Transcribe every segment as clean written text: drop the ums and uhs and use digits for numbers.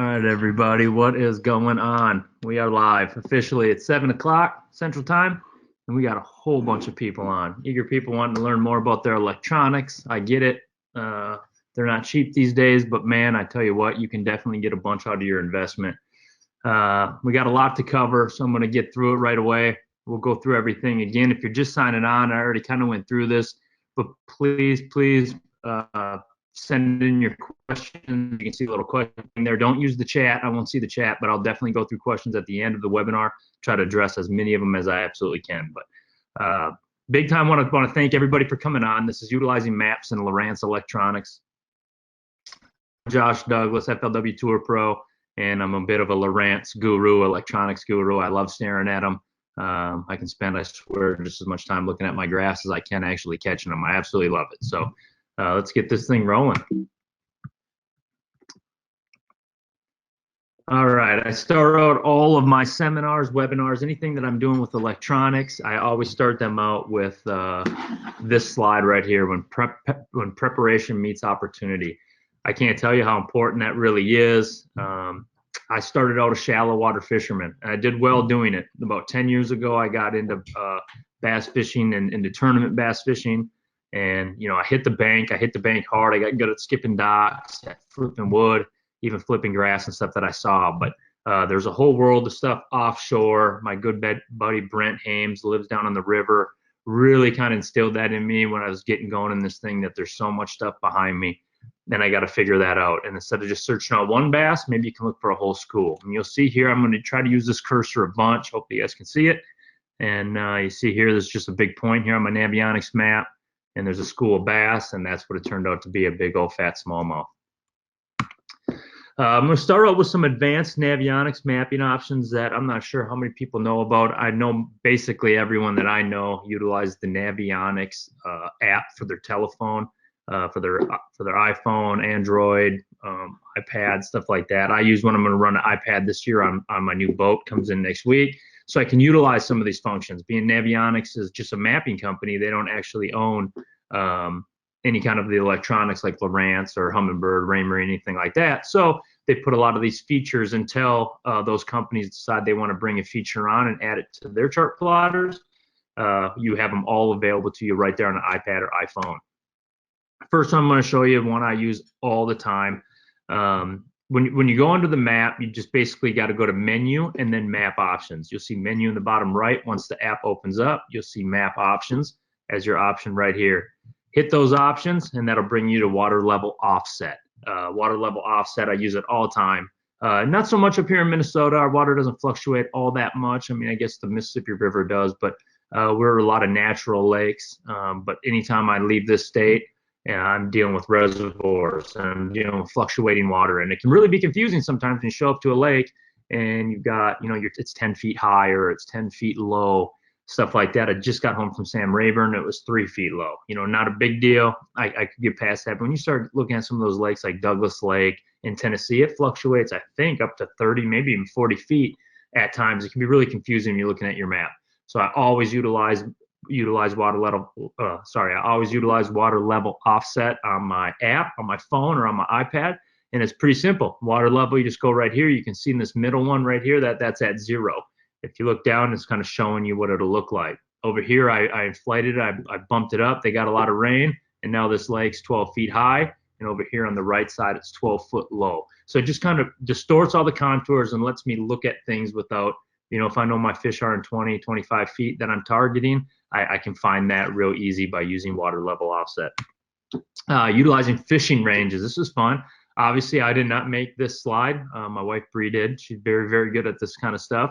All right, everybody, what is going on? We are live officially at 7 o'clock Central Time, and we got a whole bunch of people on. Eager people wanting to learn more about their electronics. I get it. They're not cheap these days, but man, I tell you what, you can definitely get a bunch out of your investment. We got a lot to cover, so I'm going to get through it right away. We'll go through everything again. If you're just signing on, I already kind of went through this, but please, send in your questions. You can see a little question there. Don't use the chat. I won't see the chat, but I'll definitely go through questions at the end of the webinar, try to address as many of them as I absolutely can. But big time want to thank everybody for coming on. This is utilizing maps and Lowrance Electronics. Josh Douglas, FLW Tour Pro, and I'm a bit of a Lowrance guru, electronics guru. I love staring at them. I can spend, I swear, just as much time looking at my graphs as I can actually catching them. I absolutely love it. So let's get this thing rolling. All right, I start out all of my seminars, webinars, anything that I'm doing with electronics, I always start them out with this slide right here, when preparation meets opportunity. I can't tell you how important that really is. I started out a shallow water fisherman, and I did well doing it. About 10 years ago, I got into bass fishing and into tournament bass fishing. And, you know, I hit the bank hard. I got good at skipping docks, flipping wood, even flipping grass and stuff that I saw. But there's a whole world of stuff offshore. My good buddy Brent Hames lives down on the river. Really kind of instilled that in me when I was getting going in this thing, that there's so much stuff behind me. Then I got to figure that out. And instead of just searching out one bass, maybe you can look for a whole school. And you'll see here, I'm going to try to use this cursor a bunch. Hopefully you guys can see it. And you see here, there's just a big point here on my Navionics map. And there's a school of bass, and that's what it turned out to be, a big old fat smallmouth. I'm going to start out with some advanced Navionics mapping options that I'm not sure how many people know about. I know basically everyone that I know utilizes the Navionics app for their telephone, for their iPhone, Android, iPad, stuff like that. I use one. I'm going to run an iPad this year on my new boat, comes in next week. So I can utilize some of these functions. Being Navionics is just a mapping company, they don't actually own any kind of the electronics like Lowrance or Humminbird, Raymer, anything like that. So they put a lot of these features until those companies decide they want to bring a feature on and add it to their chart plotters. You have them all available to you right there on an iPad or iPhone. First, I'm going to show you one I use all the time. When you go under the map, you just basically got to go to menu and then map options. You'll see menu in the bottom right. Once the app opens up, you'll see map options as your option right here. Hit those options and that'll bring you to water level offset. Water level offset, I use it all the time. Not so much up here in Minnesota. Our water doesn't fluctuate all that much. I mean, I guess the Mississippi River does, but we're a lot of natural lakes. But anytime I leave this state, and I'm dealing with reservoirs and I'm dealing with fluctuating water, and it can really be confusing sometimes when you show up to a lake and you've got, you know, it's 10 feet high or it's 10 feet low, stuff like that. I just got home from Sam Rayburn, it was 3 feet low. You know, not a big deal. I could get past that. But when you start looking at some of those lakes like Douglas Lake in Tennessee, it fluctuates, I think, up to 30, maybe even 40 feet at times. It can be really confusing when you're looking at your map. So I always utilize water level offset on my app, on my phone, or on my iPad, and it's pretty simple. Water level, you just go right here. You can see in this middle one right here that's at 0. If you look down, it's kind of showing you what it'll look like. Over here, I inflated it, I bumped it up. They got a lot of rain, and now this lake's 12 feet high, and over here on the right side, it's 12 foot low. So it just kind of distorts all the contours and lets me look at things without, you know, if I know my fish are in 20, 25 feet that I'm targeting, I can find that real easy by using water level offset. Utilizing fishing ranges. This is fun. Obviously, I did not make this slide. My wife Bree did. She's very, very good at this kind of stuff.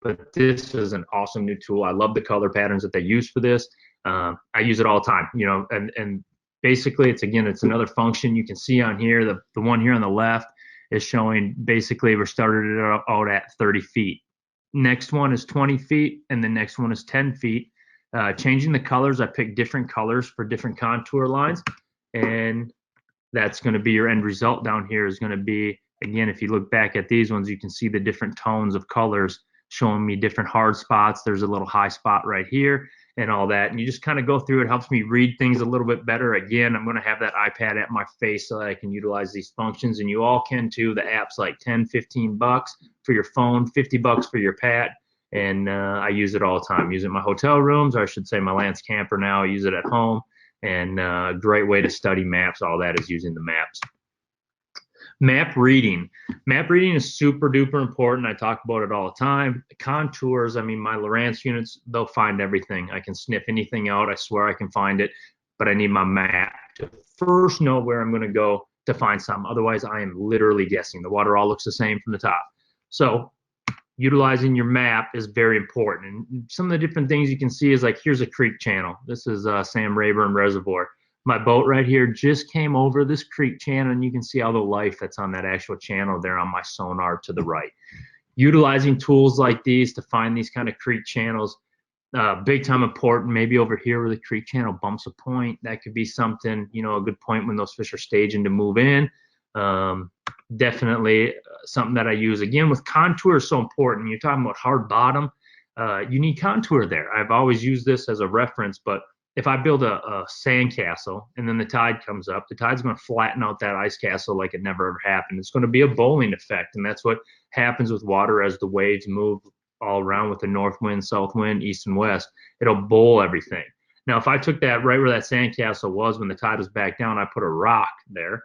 But this is an awesome new tool. I love the color patterns that they use for this. I use it all the time, you know, and basically it's another function you can see on here. The one here on the left is showing basically we're started out at 30 feet. Next one is 20 feet, and the next one is 10 feet. Changing the colors, I picked different colors for different contour lines, and that's going to be your end result down here is going to be, again, if you look back at these ones, you can see the different tones of colors showing me different hard spots. There's a little high spot right here, and all that. And you just kind of go through it. Helps me read things a little bit better. Again, I'm going to have that iPad at my face so that I can utilize these functions, and you all can too. The app's like 10, 15 bucks for your phone, 50 bucks for your pad. And I use it all the time. I use it in my hotel rooms, or I should say my Lance camper now. I use it at home, and a great way to study maps. All that is using the maps. Map reading. Map reading is super duper important. I talk about it all the time. Contours, I mean, my Lowrance units, they'll find everything. I can sniff anything out. I swear I can find it, but I need my map to first know where I'm going to go to find something. Otherwise, I am literally guessing. The water all looks the same from the top. So utilizing your map is very important. And some of the different things you can see is like, here's a creek channel. This is Sam Rayburn Reservoir. My boat right here just came over this creek channel, and you can see all the life that's on that actual channel there on my sonar to the right. Utilizing tools like these to find these kind of creek channels, big time important. Maybe over here where the creek channel bumps a point, that could be something, you know, a good point when those fish are staging to move in. Definitely something that I use. Again, with contour is so important. You're talking about hard bottom, you need contour there. I've always used this as a reference, but if I build a sand castle and then the tide comes up, the tide's going to flatten out that ice castle like it never ever happened. It's going to be a bowling effect, and that's what happens with water as the waves move all around with the north wind, south wind, east and west. It'll bowl everything. Now, if I took that right where that sand castle was when the tide was back down, I put a rock there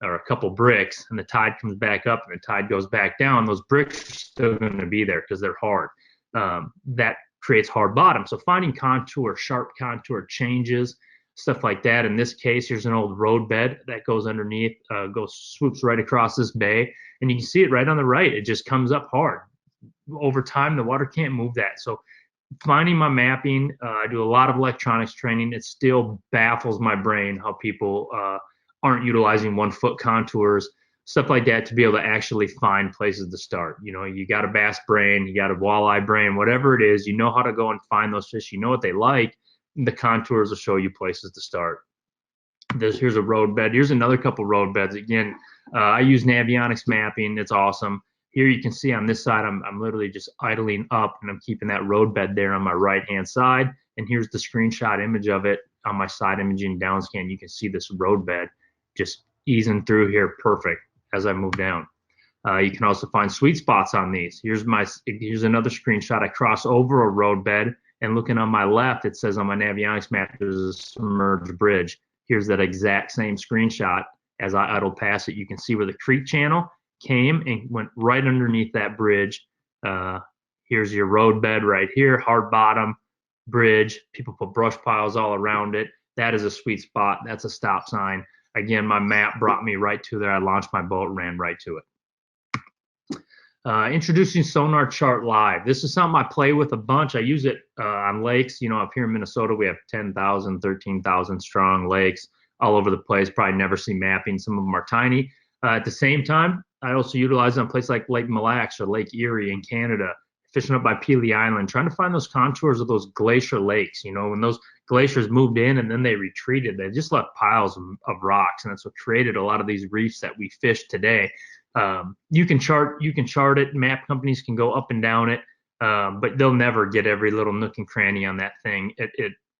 or a couple bricks, and the tide comes back up and the tide goes back down, those bricks are still going to be there because they're hard. That creates hard bottom. So finding contour, sharp contour changes, stuff like that. In this case, here's an old road bed that goes underneath, swoops right across this bay, and you can see it right on the right. It just comes up hard. Over time, the water can't move that. So finding my mapping, I do a lot of electronics training. It still baffles my brain how people aren't utilizing 1 foot contours, stuff like that, to be able to actually find places to start. You know, you got a bass brain, you got a walleye brain, whatever it is, you know how to go and find those fish. You know what they like. The contours will show you places to start. Here's a road bed. Here's another couple road beds. Again, I use Navionics mapping. It's awesome. Here you can see on this side, I'm literally just idling up, and I'm keeping that road bed there on my right-hand side. And here's the screenshot image of it on my side imaging DownScan. You can see this road bed just easing through here perfect as I move down. You can also find sweet spots on these. Here's another screenshot. I cross over a road bed, and looking on my left, it says on my Navionics map, there's a submerged bridge. Here's that exact same screenshot. As I idled past it, you can see where the creek channel came and went right underneath that bridge. Here's your road bed right here, hard bottom bridge. People put brush piles all around it. That is a sweet spot. That's a stop sign. Again, my map brought me right to there. I launched my boat, ran right to it. Introducing Sonar Chart Live. This is something I play with a bunch. I use it on lakes. You know, up here in Minnesota, we have 10,000, 13,000 strong lakes all over the place. Probably never see mapping. Some of them are tiny. At the same time, I also utilize it on places like Lake Mille Lacs or Lake Erie in Canada, fishing up by Pelee Island, trying to find those contours of those glacier lakes. You know, when those glaciers moved in and then they retreated, they just left piles of rocks, and that's what created a lot of these reefs that we fish today. You can chart it. Map companies can go up and down it, but they'll never get every little nook and cranny on that thing.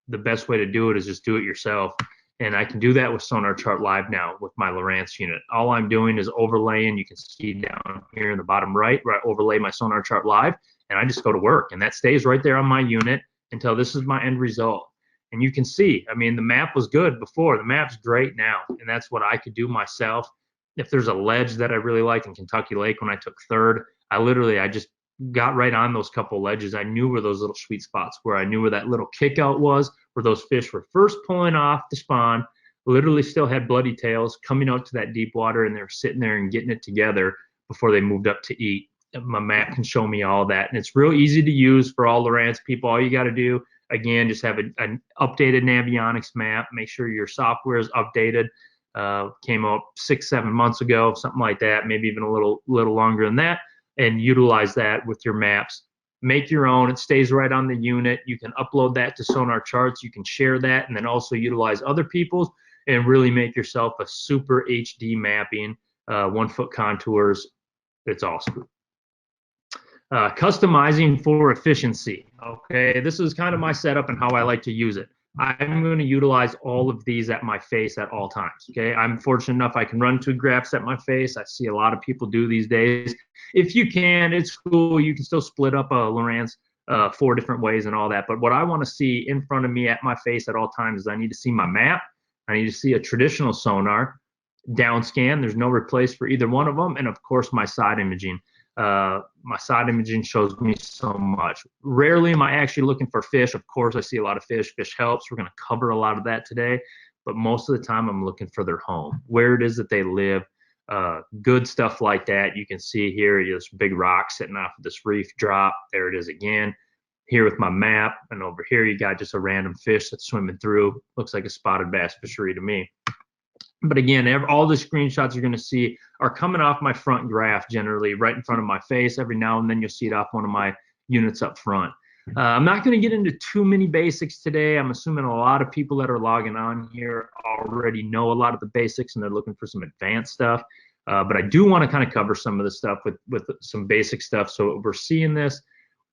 The best way to do it is just do it yourself. And I can do that with Sonar Chart Live now with my Lowrance unit. All I'm doing is overlaying. You can see down here in the bottom right where I overlay my Sonar Chart Live, and I just go to work. And that stays right there on my unit until this is my end result. And you can see, I mean, the map was good before. The map's great now. And that's what I could do myself. If there's a ledge that I really like in Kentucky Lake when I took third, I just got right on those couple ledges. I knew where those little sweet spots were. I knew where that little kick out was, where those fish were first pulling off the spawn, literally still had bloody tails coming out to that deep water, and they're sitting there and getting it together before they moved up to eat. My map can show me all that. And it's real easy to use for all Lowrance people. All you got to do, again, just have an updated Navionics map. Make sure your software is updated. Came out 6-7 months ago, something like that, maybe even a little longer than that, and utilize that with your maps. Make your own. It stays right on the unit. You can upload that to Sonar Charts. You can share that, and then also utilize other people's and really make yourself a super HD mapping, 1 foot contours. It's awesome. Customizing for efficiency. Okay, this is kind of my setup and how I like to use it. I'm going to utilize all of these at my face at all times. Okay, I'm fortunate enough I can run 2 graphs at my face. I see a lot of people do these days. If you can, it's cool. You can still split up a Lowrance 4 different ways and all that. But what I want to see in front of me at my face at all times is I need to see my map. I need to see a traditional sonar, DownScan. There's no replace for either one of them, and of course my side imaging. My side imaging shows me so much. Rarely am I actually looking for fish. Of course, I see a lot of fish. Fish helps. We're going to cover a lot of that today. But most of the time, I'm looking for their home, where it is that they live. Good stuff like that. You can see here, this big rock sitting off of this reef drop. There it is again. Here with my map. And over here, you got just a random fish that's swimming through. Looks like a spotted bass fishery to me. But again, all the screenshots you're going to see are coming off my front graph, generally right in front of my face. Every now and then you'll see it off one of my units up front. I'm not going to get into too many basics today. I'm assuming a lot of people that are logging on here already know a lot of the basics and they're looking for some advanced stuff. But I do want to kind of cover some of the stuff with some basic stuff. So we're seeing this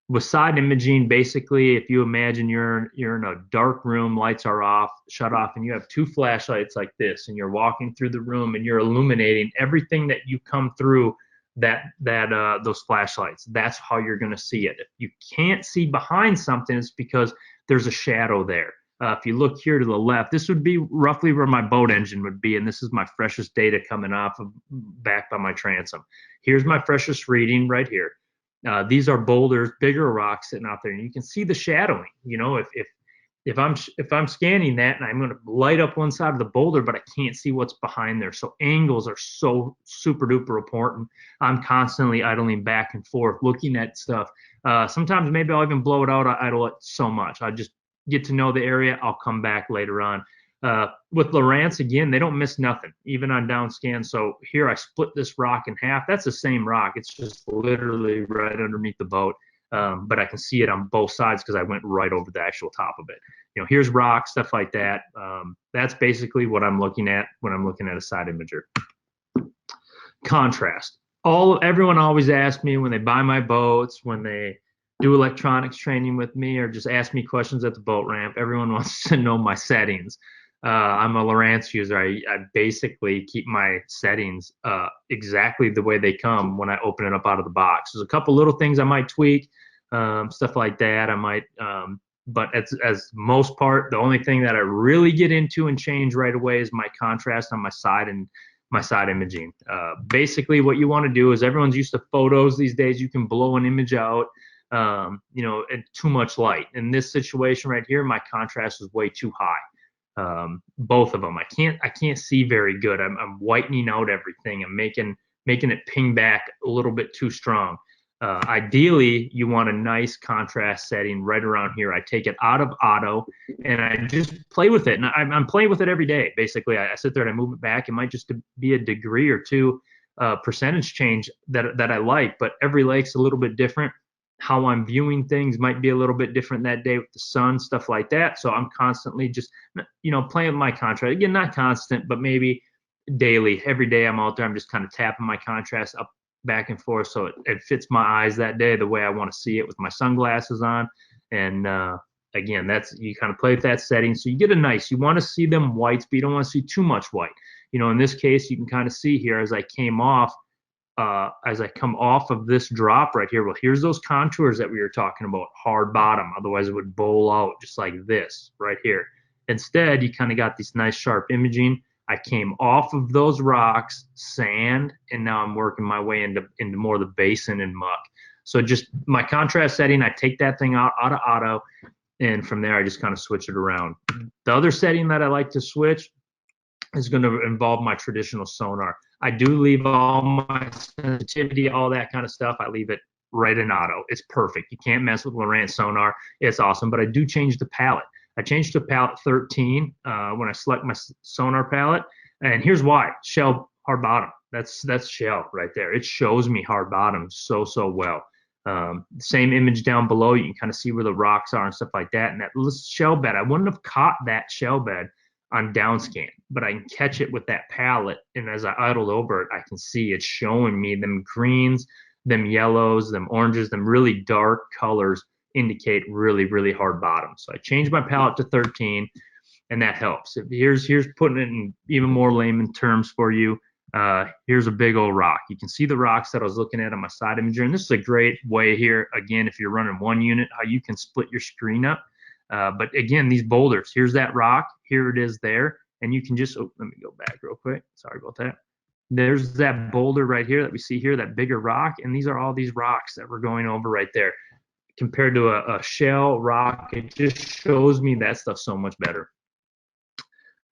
with side imaging. Basically, if you imagine you're in a dark room, lights are off, shut off, and you have 2 flashlights like this, and you're walking through the room and you're illuminating everything that you come through those flashlights. That's how you're going to see it. If you can't see behind something, it's because there's a shadow there. If you look here to the left, this would be roughly where my boat engine would be, and this is my freshest data coming off of back by my transom. Here's my freshest reading right here. These are boulders, bigger rocks sitting out there, and you can see the shadowing. You know, if I'm scanning that and I'm going to light up one side of the boulder, but I can't see what's behind there. So angles are so super duper important. I'm constantly idling back and forth, looking at stuff. Sometimes maybe I'll even blow it out. I idle it so much. I just get to know the area. I'll come back later on. With Lowrance, again, they don't miss nothing, even on DownScan. So here I split this rock in half. That's the same rock. It's just literally right underneath the boat. But I can see it on both sides because I went right over the actual top of it. You know, here's rock, stuff like that. That's basically what I'm looking at when I'm looking at a side imager. Contrast. Everyone always asks me when they buy my boats, when they do electronics training with me, or just ask me questions at the boat ramp. Everyone wants to know my settings. I'm a Lowrance user. I basically keep my settings exactly the way they come when I open it up out of the box. There's a couple little things I might tweak, stuff like that. I might, but as most part, the only thing that I really get into and change right away is my contrast on my side and my side imaging. Basically, what you want to do is, everyone's used to photos these days. You can blow an image out, you know, at too much light. In this situation right here, my contrast is way too high. Both of them, I can't see very good. I'm whitening out everything. I'm making it ping back a little bit too strong. Ideally, you want a nice contrast setting right around here. I take it out of auto and I just play with it. And I'm playing with it every day. Basically, I sit there and I move it back. It might just be a degree or two percentage change that I like, but every lake's a little bit different. How I'm viewing things might be a little bit different that day with the sun, stuff like that. So I'm constantly just, you know, playing with my contrast. Again, not constant, but maybe daily. Every day I'm out there, I'm just kind of tapping my contrast up, back and forth, so it fits my eyes that day the way I want to see it with my sunglasses on. And again, you kind of play with that setting, so you get you want to see them whites, but you don't want to see too much white. You know, in this case, you can kind of see here as I come off of this drop right here. Well, here's those contours that we were talking about, hard bottom. Otherwise, it would bowl out just like this right here. Instead, you kind of got this nice sharp imaging. I came off of those rocks, sand, and now I'm working my way into more of the basin and muck. So just my contrast setting, I take that thing out of auto, and from there I just kind of switch it around. The other setting that I like to switch is going to involve my traditional sonar. I do leave all my sensitivity, all that kind of stuff. I leave it right in auto. It's perfect. You can't mess with Lowrance sonar. It's awesome. But I do change the palette. I changed to palette 13 when I select my sonar palette. And here's why. Shell, hard bottom. That's shell right there. It shows me hard bottom so well. Same image down below. You can kind of see where the rocks are and stuff like that. And that little shell bed, I wouldn't have caught that shell bed on DownScan, but I can catch it with that palette. And as I idled over it, I can see it's showing me them greens, them yellows, them oranges, them really dark colors indicate really, really hard bottom. So I changed my palette to 13, and that helps. Here's putting it in even more layman terms for you. Here's a big old rock. You can see the rocks that I was looking at on my side imager, and this is a great way here, again, if you're running one unit, how you can split your screen up. But again, these boulders, here's that rock, here it is there, and you can just, oh, let me go back real quick. Sorry about that. There's that boulder right here that we see here, that bigger rock, and these are all these rocks that we're going over right there. Compared to a shell rock, it just shows me that stuff so much better.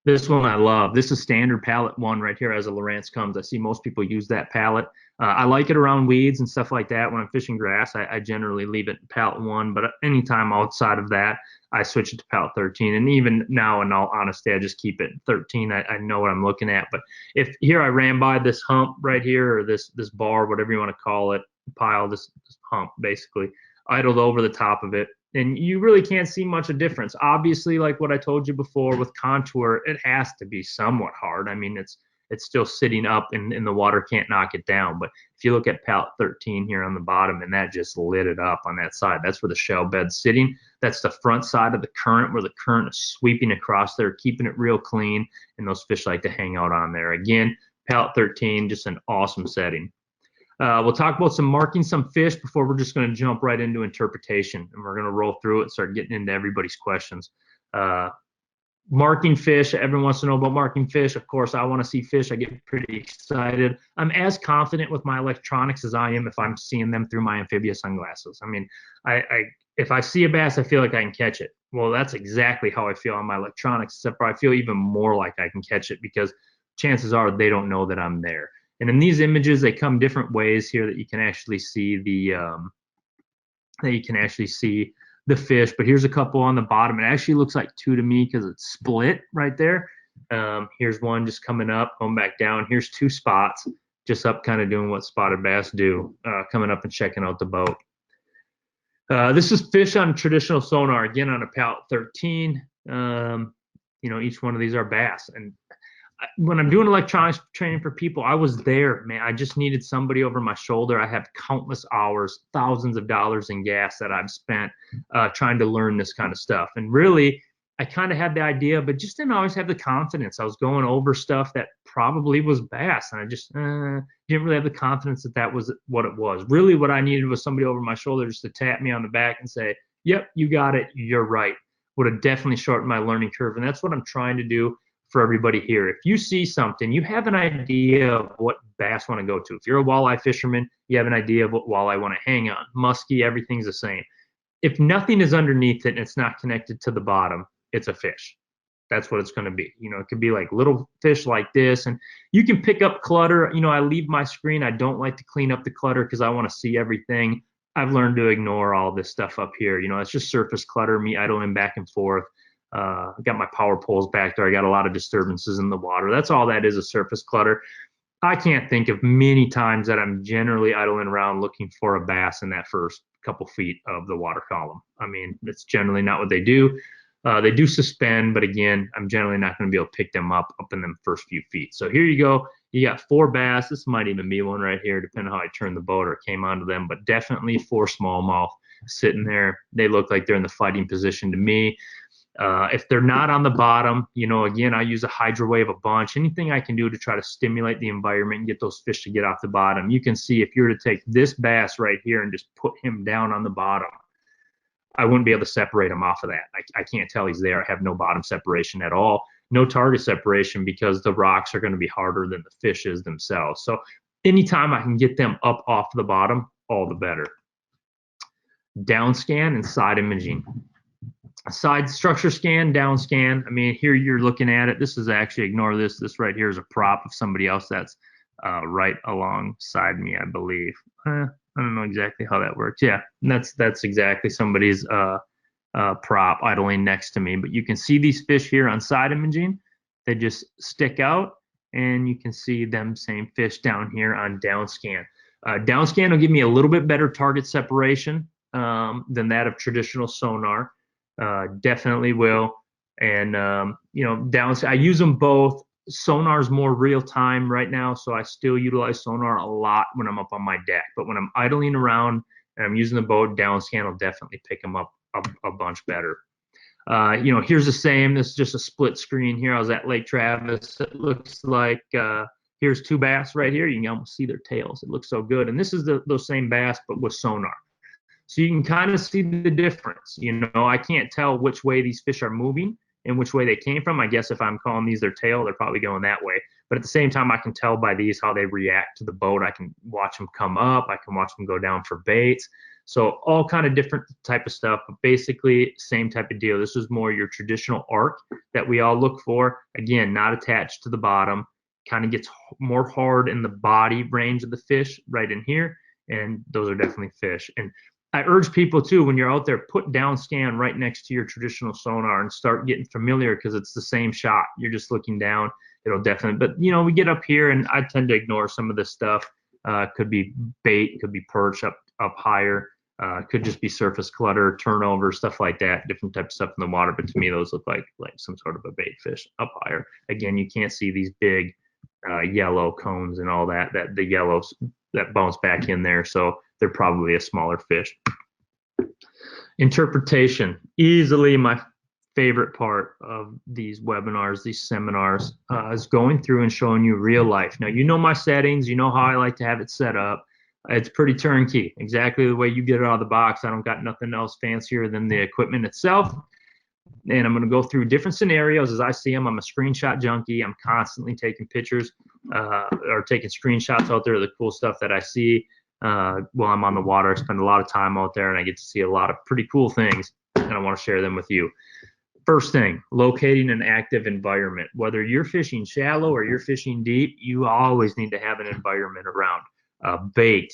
This one I love. This is standard palette 1 right here as a Lowrance comes. I see most people use that palette. I like it around weeds and stuff like that. When I'm fishing grass, I generally leave it palette 1, but anytime outside of that, I switch it to palette 13. And even now, in all honesty, I just keep it 13. I know what I'm looking at. But if here I ran by this hump right here, or this bar, whatever you want to call it, pile, this hump basically, idled over the top of it, and you really can't see much of a difference. Obviously, like what I told you before with contour, it has to be somewhat hard. I mean, it's still sitting up and the water can't knock it down. But if you look at palette 13 here on the bottom, and that just lit it up on that side, that's where the shell bed's sitting. That's the front side of the current, where the current is sweeping across there, keeping it real clean, and those fish like to hang out on there. Again, palette 13, just an awesome setting. We'll talk about marking some fish before we're just going to jump right into interpretation, and we're going to roll through it, start getting into everybody's questions. Marking fish, everyone wants to know about marking fish. Of course, I want to see fish. I get pretty excited. I'm as confident with my electronics as I am if I'm seeing them through my amphibious sunglasses. I mean, if I see a bass, I feel like I can catch it. Well, that's exactly how I feel on my electronics, except for I feel even more like I can catch it because chances are they don't know that I'm there. And in these images, they come different ways here that you can actually see the fish. But here's a couple on the bottom. It actually looks like 2 to me because it's split right there. Here's one just coming up, going back down. Here's 2 spots just up, kind of doing what spotted bass do, coming up and checking out the boat. This is fish on traditional sonar, again on a palette 13. Each one of these are bass. And when I'm doing electronics training for people, I was there, man. I just needed somebody over my shoulder. I have countless hours, thousands of dollars in gas that I've spent trying to learn this kind of stuff. And really, I kind of had the idea, but just didn't always have the confidence. I was going over stuff that probably was bass, and I just didn't really have the confidence that that was what it was. Really, what I needed was somebody over my shoulder just to tap me on the back and say, yep, you got it, you're right. Would have definitely shortened my learning curve, and that's what I'm trying to do for everybody here. If you see something, you have an idea of what bass want to go to. If you're a walleye fisherman, you have an idea of what walleye want to hang on. Muskie, everything's the same. If nothing is underneath it and it's not connected to the bottom, it's a fish. That's what it's going to be. It could be like little fish like this, and you can pick up clutter. I leave my screen. I don't like to clean up the clutter because I want to see everything. I've learned to ignore all this stuff up here. It's just surface clutter, me idling back and forth. I got my power poles back there. I got a lot of disturbances in the water. That's all that is, a surface clutter. I can't think of many times that I'm generally idling around looking for a bass in that first couple feet of the water column. I mean, that's generally not what they do. They do suspend, but again, I'm generally not going to be able to pick them up in them first few feet. So here you go. You got 4 bass. This might even be one right here, depending on how I turn the boat or came onto them, but definitely 4 smallmouth sitting there. They look like they're in the fighting position to me. If they're not on the bottom, again, I use a hydro wave a bunch. Anything I can do to try to stimulate the environment and get those fish to get off the bottom. You can see if you were to take this bass right here and just put him down on the bottom, I wouldn't be able to separate him off of that. I can't tell he's there. I have no bottom separation at all. No target separation because the rocks are going to be harder than the fishes themselves. So anytime I can get them up off the bottom, all the better. DownScan and side imaging. Side structure scan, down scan. I mean, here you're looking at it. This is actually, ignore this. This right here is a prop of somebody else that's right alongside me, I believe. I don't know exactly how that works. Yeah, that's exactly somebody's prop idling next to me. But you can see these fish here on side imaging. They just stick out, and you can see them same fish down here on down scan. Down scan will give me a little bit better target separation than that of traditional sonar. Definitely will. And down, I use them both. Sonar is more real time right now, so I still utilize sonar a lot when I'm up on my deck. But when I'm idling around and I'm using the boat, DownScan will definitely pick them up a bunch better. Here's the same. This is just a split screen here. I was at Lake Travis. It looks like here's two bass right here. You can almost see their tails. It looks so good. And this is those same bass, but with sonar. So you can kind of see the difference. I can't tell which way these fish are moving and which way they came from. I guess if I'm calling these their tail, they're probably going that way. But at the same time, I can tell by these how they react to the boat. I can watch them come up. I can watch them go down for baits. So all kind of different type of stuff, but basically same type of deal. This is more your traditional arc that we all look for. Again, not attached to the bottom. Kind of gets more hard in the body range of the fish right in here. And those are definitely fish. And I urge people too, when you're out there, put DownScan right next to your traditional sonar and start getting familiar, because it's the same shot. You're just looking down. It'll definitely, but we get up here and I tend to ignore some of this stuff. Could be bait, could be perch up higher. Could just be surface clutter, turnover, stuff like that, different types of stuff in the water. But to me, those look like some sort of a bait fish up higher. Again, you can't see these big yellow cones and all that the yellows that bounce back in there. So they're probably a smaller fish. Interpretation, easily my favorite part of these webinars, these seminars, is going through and showing you real life. Now, my settings, how I like to have it set up. It's pretty turnkey, exactly the way you get it out of the box. I don't got nothing else fancier than the equipment itself. And I'm going to go through different scenarios as I see them. I'm a screenshot junkie. I'm constantly taking pictures or taking screenshots out there of the cool stuff that I see while I'm on the water. I spend a lot of time out there and I get to see a lot of pretty cool things, and I want to share them with you. First thing, locating an active environment. Whether you're fishing shallow or you're fishing deep, you always need to have an environment around. Bait,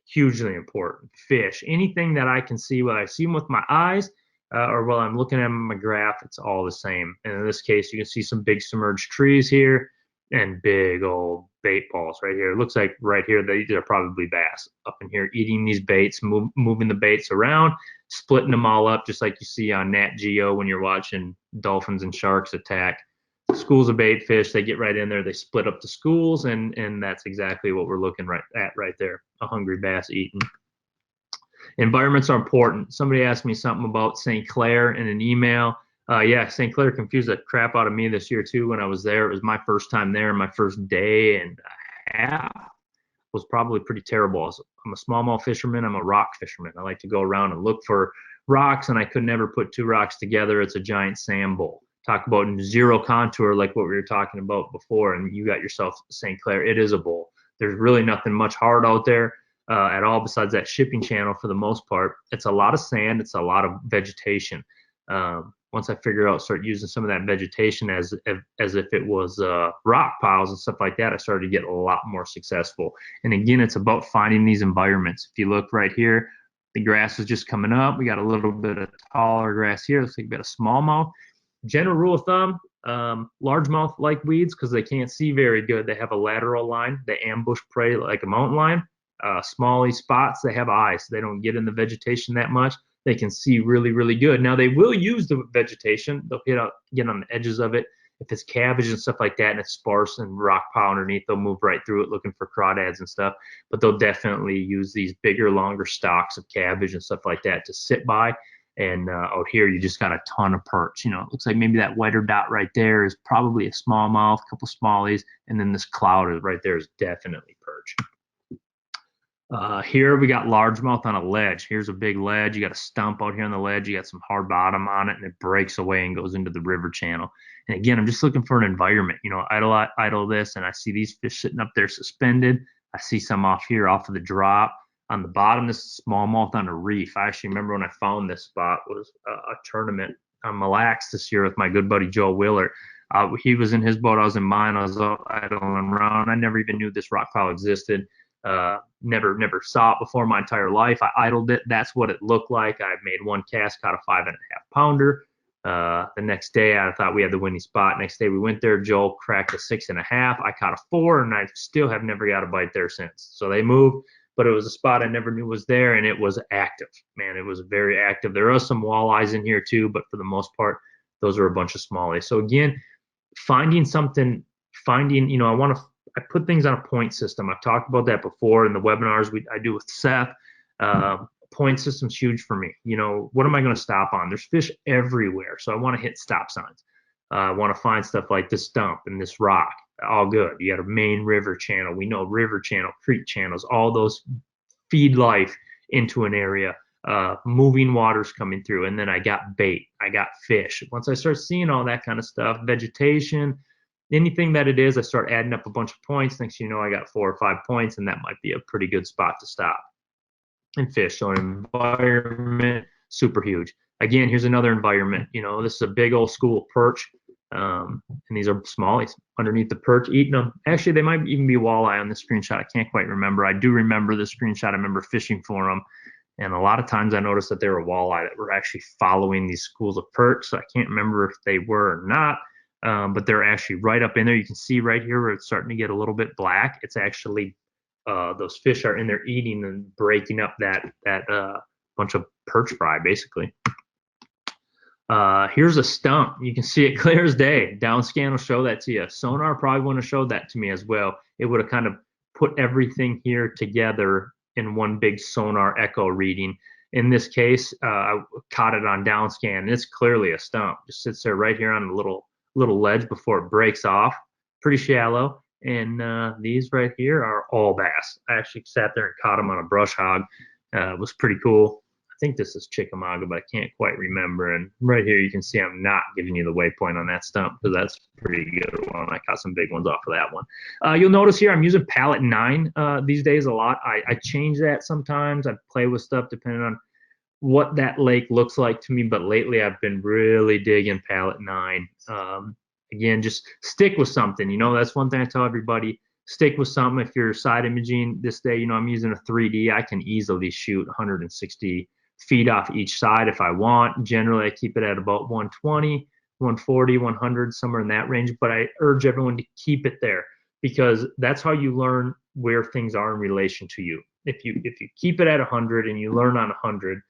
hugely important. Fish, anything that I can see, whether I see them with my eyes or while I'm looking at them on my graph, it's all the same. And in this case, you can see some big submerged trees here and big old bait balls right here. It looks like right here, these are probably bass up in here eating these baits, moving the baits around, splitting them all up, just like you see on Nat Geo when you're watching dolphins and sharks attack schools of bait fish. They get right in there, they split up the schools, and that's exactly what we're looking at right there, a hungry bass eating. Environments are important. Somebody asked me something about St. Clair in an email. Yeah, St. Clair confused the crap out of me this year too when I was there. It was my first time there, my first day and a half was probably pretty terrible. I'm a smallmouth fisherman. I'm a rock fisherman. I like to go around and look for rocks, and I could never put two rocks together. It's a giant sand bowl. Talk about zero contour like what we were talking about before, and you got yourself St. Clair. It is a bowl. There's really nothing much hard out there at all besides that shipping channel for the most part. It's a lot of sand. It's a lot of vegetation. Once I start using some of that vegetation as if it was rock piles and stuff like that, I started to get a lot more successful. And again, it's about finding these environments. If you look right here, the grass is just coming up. We got a little bit of taller grass here. Looks like a bit of smallmouth. General rule of thumb, largemouth like weeds because they can't see very good. They have a lateral line. They ambush prey like a mountain lion. Smallie spots, they have eyes. They don't get in the vegetation that much. They can see really, really good. Now, they will use the vegetation. They'll get on the edges of it. If it's cabbage and stuff like that and it's sparse and rock pile underneath, they'll move right through it looking for crawdads and stuff. But they'll definitely use these bigger, longer stalks of cabbage and stuff like that to sit by. And out here, you just got a ton of perch. It looks like maybe that whiter dot right there is probably a smallmouth, a couple smallies, and then this cloud right there is definitely perch. Here we got largemouth on a ledge. Here's a big ledge. You got a stump out here on the ledge. You got some hard bottom on it, and it breaks away and goes into the river channel. And again, I'm just looking for an environment. Idle this, and I see these fish sitting up there suspended. I see some off here, off of the drop. On the bottom, this is smallmouth on a reef. I actually remember when I found this spot was a tournament on Mille Lacs this year with my good buddy Joe Willard. He was in his boat. I was in mine. I was out idling around. I never even knew this rock pile existed. Never saw it before my entire life. I idled it. That's what it looked like. I made one cast, caught a 5.5 pounder. The next day, I thought we had the winning spot. Next day, we went there. Joel cracked a 6.5. I caught a 4, and I still have never got a bite there since. So they moved, but it was a spot I never knew was there, and it was active. Man, it was very active. There are some walleyes in here too, but for the most part, those are a bunch of smallies. So again, finding something finding, I put things on a point system. I've talked about that before in the webinars I do with Seth. Point system's huge for me. What am I going to stop on? There's fish everywhere, so I want to hit stop signs. I want to find stuff like this stump and this rock. All good. You got a main river channel. We know river channel, creek channels, all those feed life into an area. Moving waters coming through, and then I got bait, I got fish. Once I start seeing all that kind of stuff, vegetation, anything that it is, I start adding up a bunch of points. Next thing you know, I got 4 or 5 points, and that might be a pretty good spot to stop. And fish, so environment, super huge. Again, here's another environment. This is a big old school of perch, and these are smallies underneath the perch eating them. Actually, they might even be walleye on this screenshot. I can't quite remember. I do remember this screenshot. I remember fishing for them. And a lot of times I noticed that they were walleye that were actually following these schools of perch. So I can't remember if they were or not, but they're actually right up in there. You can see right here where it's starting to get a little bit black. It's actually those fish are in there eating and breaking up that bunch of perch fry, basically. Here's a stump. You can see it clear as day. DownScan will show that to you. SONAR probably wouldn't have showed that to me as well. It would have kind of put everything here together in one big sonar echo reading. In this case, I caught it on DownScan. It's clearly a stump. Just sits there right here on a little ledge before it breaks off. Pretty shallow. And these right here are all bass. I actually sat there and caught them on a brush hog. It was pretty cool. I think this is Chickamauga, but I can't quite remember. And right here you can see I'm not giving you the waypoint on that stump because that's a pretty good one. I caught some big ones off of that one. You'll notice here I'm using palette 9 these days a lot. I change that sometimes. I play with stuff depending on what that lake looks like to me, but lately I've been really digging palette 9. Again, just stick with something. That's one thing I tell everybody. Stick with something. If you're side imaging this day, I'm using a 3D. I can easily shoot 160 feet off each side if I want. Generally, I keep it at about 120, 140, 100, somewhere in that range. But I urge everyone to keep it there because that's how you learn where things are in relation to you. If you keep it at 100 and you learn on 100,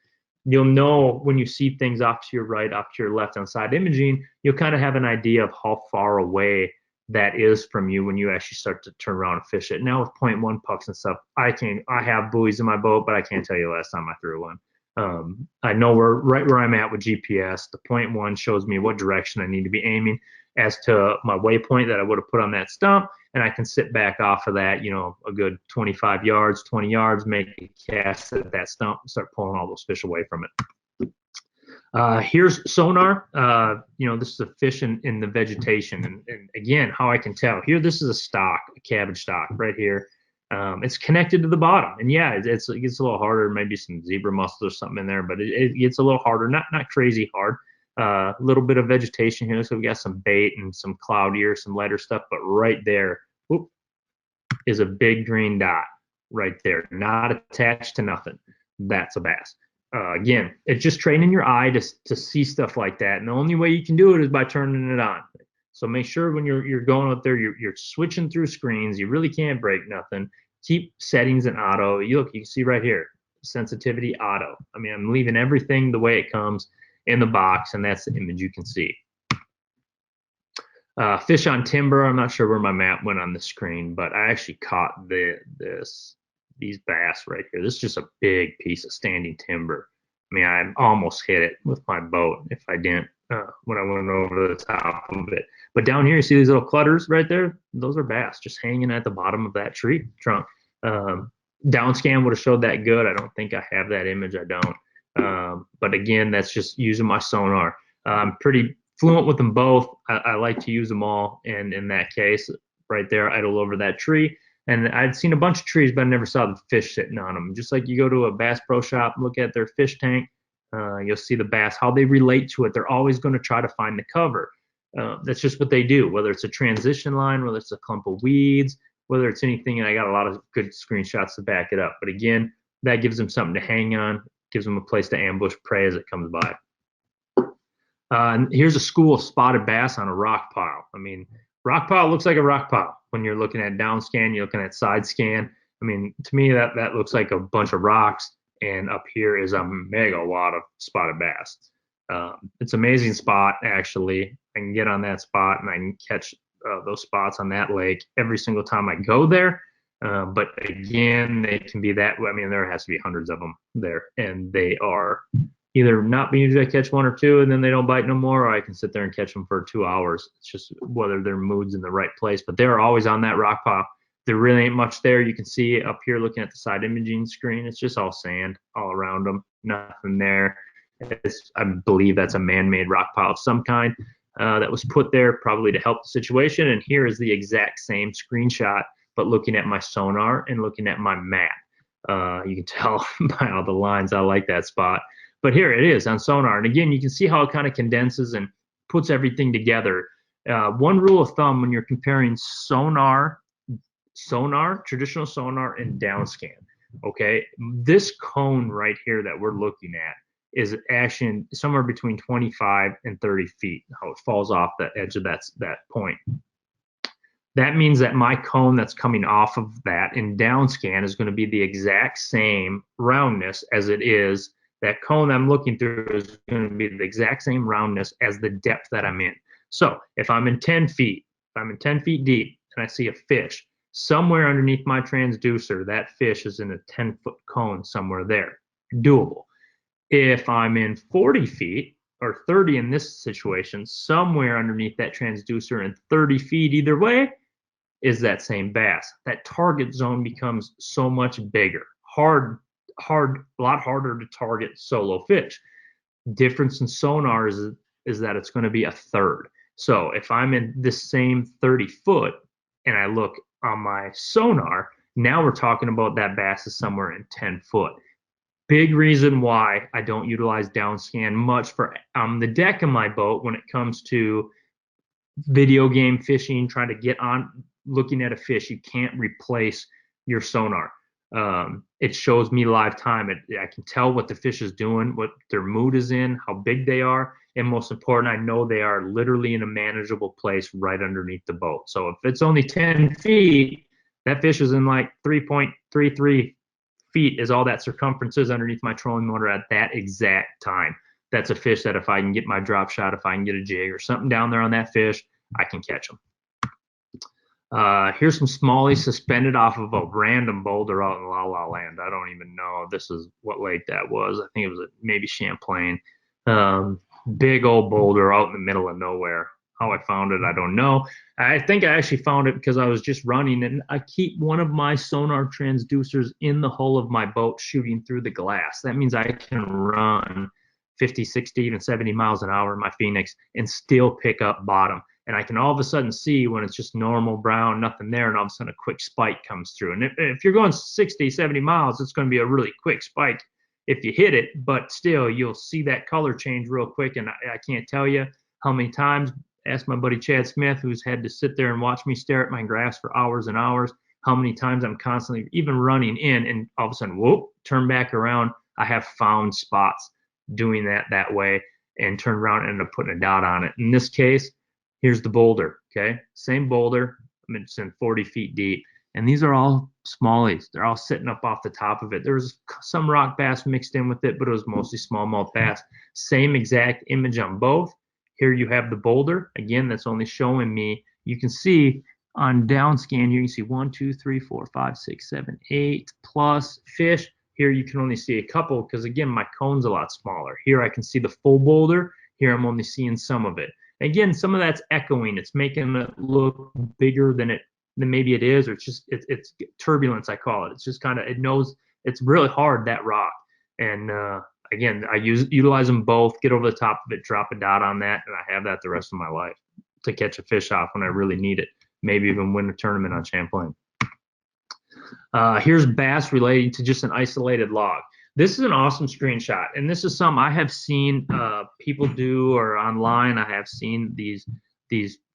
you'll know when you see things off to your right, off to your left on side imaging, you'll kind of have an idea of how far away that is from you when you actually start to turn around and fish it. Now with 0.1 pucks and stuff, I have buoys in my boat, but I can't tell you last time I threw one. I know right where I'm at with GPS. The 0.1 shows me what direction I need to be aiming as to my waypoint that I would have put on that stump, and I can sit back off of that, a good 25 yards, 20 yards, make a cast at that stump and start pulling all those fish away from it. Here's sonar. This is a fish in the vegetation, and again, how I can tell here, this is a stock, a cabbage stock right here. It's connected to the bottom, and yeah, it gets a little harder. Maybe some zebra mussels or something in there, but it gets a little harder. Not crazy hard. A little bit of vegetation here, so we got some bait and some cloudier, some lighter stuff. But right there, whoop, is a big green dot right there, not attached to nothing. That's a bass. Again, it's just training your eye to see stuff like that, and the only way you can do it is by turning it on. So make sure when you're going out there, you're switching through screens. You really can't break nothing. Keep settings in auto. You can see right here, sensitivity auto. I mean, I'm leaving everything the way it comes in the box, and that's the image you can see. Fish on timber. I'm not sure where my map went on the screen, but I actually caught these bass right here. This is just a big piece of standing timber. I mean, I almost hit it with my boat if I didn't when I went over the top of it. But down here, you see these little clutters right there? Those are bass just hanging at the bottom of that tree trunk. DownScan would have showed that good. I don't think I have that image. I don't. But again, that's just using my sonar. I'm pretty fluent with them both. I like to use them all. And in that case, right there, idle over that tree. And I'd seen a bunch of trees, but I never saw the fish sitting on them. Just like you go to a Bass Pro Shop, look at their fish tank, you'll see the bass, how they relate to it. They're always going to try to find the cover. That's just what they do, whether it's a transition line, whether it's a clump of weeds, whether it's anything, and I got a lot of good screenshots to back it up. But again, that gives them something to hang on, gives them a place to ambush prey as it comes by. And here's a school of spotted bass on a rock pile. I mean, rock pile looks like a rock pile. When you're looking at DownScan, you're looking at side scan. I mean, to me, that looks like a bunch of rocks, and up here is a megawatt of spotted bass. It's an amazing spot, actually. I can get on that spot and I can catch those spots on that lake every single time I go there. But again, they can be that. I mean, there has to be hundreds of them there, and they are either not being used. I catch one or two, and then they don't bite no more, or I can sit there and catch them for 2 hours. It's just whether their mood's in the right place. But they're always on that rock pile. There really ain't much there. You can see up here looking at the side imaging screen. It's just all sand all around them. Nothing there. I believe that's a man-made rock pile of some kind that was put there probably to help the situation. And here is the exact same screenshot, but looking at my sonar and looking at my map. You can tell by all the lines I like that spot. But here it is on sonar. And again, you can see how it kind of condenses and puts everything together. One rule of thumb when you're comparing sonar, traditional sonar, and DownScan, okay? This cone right here that we're looking at is actually somewhere between 25 and 30 feet, how it falls off the edge of that point. That means that my cone that's coming off of that in DownScan is going to be the exact same roundness as it is. That cone I'm looking through is going to be the exact same roundness as the depth that I'm in. So if I'm in 10 feet, if I'm in 10 feet deep and I see a fish, somewhere underneath my transducer, that fish is in a 10-foot cone somewhere there. Doable. If I'm in 40 feet or 30 in this situation, somewhere underneath that transducer and 30 feet either way is that same bass. That target zone becomes so much bigger. A lot harder to target solo fish. Difference in sonar is that it's going to be a third. So if I'm in this same 30 foot and I look on my sonar, now we're talking about that bass is somewhere in 10 foot. Big reason why I don't utilize DownScan much for on the deck of my boat when it comes to video game fishing, trying to get on looking at a fish. You can't replace your sonar. It shows me live time. I can tell what the fish is doing, what their mood is in, how big they are, and most important, I know they are literally in a manageable place right underneath the boat. So if it's only 10 feet, that fish is in like 3.33 feet is all that circumference is underneath my trolling motor at that exact time. That's a fish that if I can get my drop shot, if I can get a jig or something down there on that fish, I can catch them. Here's some smallies suspended off of a random boulder out in La La Land. I don't even know this is what lake that was. I think it was maybe Champlain. Big old boulder out in the middle of nowhere. How I found it, I don't know. I think I actually found it because I was just running, and I keep one of my sonar transducers in the hull of my boat shooting through the glass. That means I can run 50, 60, even 70 miles an hour in my Phoenix and still pick up bottom. And I can all of a sudden see when it's just normal brown, nothing there, and all of a sudden a quick spike comes through. And if you're going 60, 70 miles, it's going to be a really quick spike if you hit it, but still you'll see that color change real quick. And I can't tell you how many times, ask my buddy Chad Smith, who's had to sit there and watch me stare at my grass for hours and hours, how many times I'm constantly even running in and all of a sudden, whoop, turn back around. I have found spots doing that way and turn around and end up putting a dot on it. In this case, here's the boulder, okay? Same boulder, I mean, it's in 40 feet deep. And these are all smallies. They're all sitting up off the top of it. There was some rock bass mixed in with it, but it was mostly smallmouth bass. Same exact image on both. Here you have the boulder. Again, that's only showing me, you can see on DownScan, you can see 1, 2, 3, 4, 5, 6, 7, 8 plus fish. Here you can only see a couple because, again, my cone's a lot smaller. Here I can see the full boulder. Here I'm only seeing some of it. Again, some of that's echoing. It's making it look bigger than maybe it is, or it's turbulence, I call it. It's just kind of, it knows it's really hard, that rock. And again, I utilize them both, get over the top of it, drop a dot on that, and I have that the rest of my life to catch a fish off when I really need it. Maybe even win a tournament on Champlain. Here's bass relating to just an isolated log. This is an awesome screenshot, and this is something I have seen people do, or online I have seen these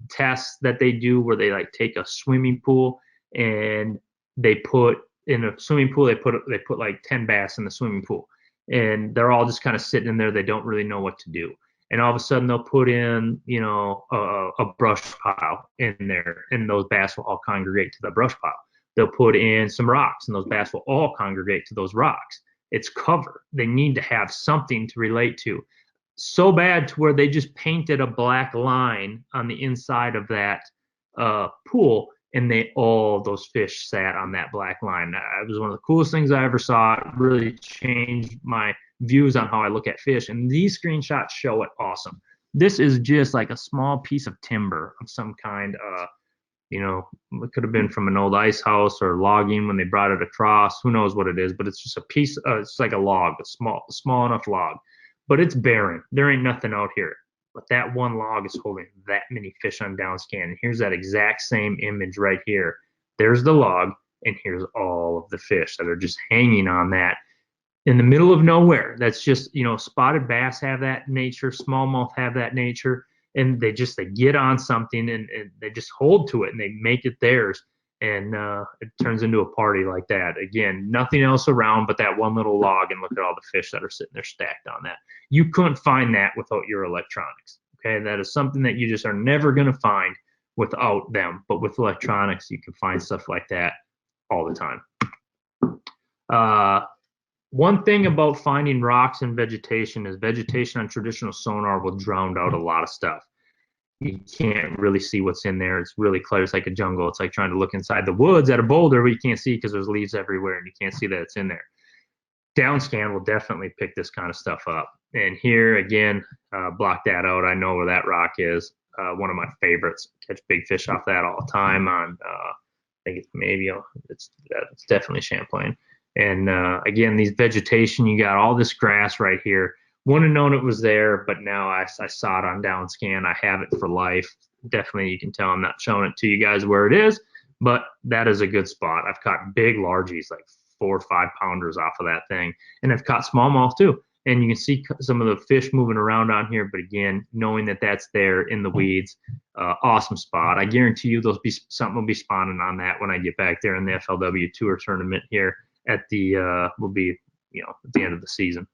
tests that they do where they like take a swimming pool and they put in a swimming pool, they put like 10 bass in the swimming pool, and they're all just kind of sitting in there. They don't really know what to do. And all of a sudden they'll put in, you know, a brush pile in there, and those bass will all congregate to the brush pile. They'll put in some rocks, and those bass will all congregate to those rocks. It's cover. They need to have something to relate to. So bad to where they just painted a black line on the inside of that pool, and all those fish sat on that black line. It was one of the coolest things I ever saw. It really changed my views on how I look at fish, and these screenshots show it awesome. This is just like a small piece of timber of some kind. You know, it could have been from an old ice house or logging when they brought it across. Who knows what it is, but it's just a piece. It's like a log, a small enough log, but it's barren. There ain't nothing out here. But that one log is holding that many fish on DownScan. And here's that exact same image right here. There's the log, and here's all of the fish that are just hanging on that in the middle of nowhere. That's just, you know, spotted bass have that nature, smallmouth have that nature, and they get on something and they just hold to it and they make it theirs, and it turns into a party like that. Again, nothing else around but that one little log, and look at all the fish that are sitting there stacked on that. You couldn't find that without your electronics. Okay, that is something that you just are never going to find without them, but with electronics you can find stuff like that all the time. One thing about finding rocks and vegetation is vegetation on traditional sonar will drown out a lot of stuff. You can't really see what's in there. It's really clear. It's like a jungle. It's like trying to look inside the woods at a boulder, but you can't see because there's leaves everywhere and you can't see that it's in there. DownScan will definitely pick this kind of stuff up. And here again, block that out. I know where that rock is. One of my favorites. Catch big fish off that all the time. On I think it's maybe it's definitely Champlain. And again, these vegetation, you got all this grass right here. Wouldn't have known it was there, but now I saw it on DownScan. I have it for life. Definitely, you can tell I'm not showing it to you guys where it is, but that is a good spot. I've caught big largies, like 4 or 5 pounders off of that thing, and I've caught smallmouth too. And you can see some of the fish moving around on here, but again, knowing that that's there in the weeds, awesome spot. I guarantee you something will be spawning on that when I get back there in the FLW Tour tournament here at the will be, you know, at the end of the season.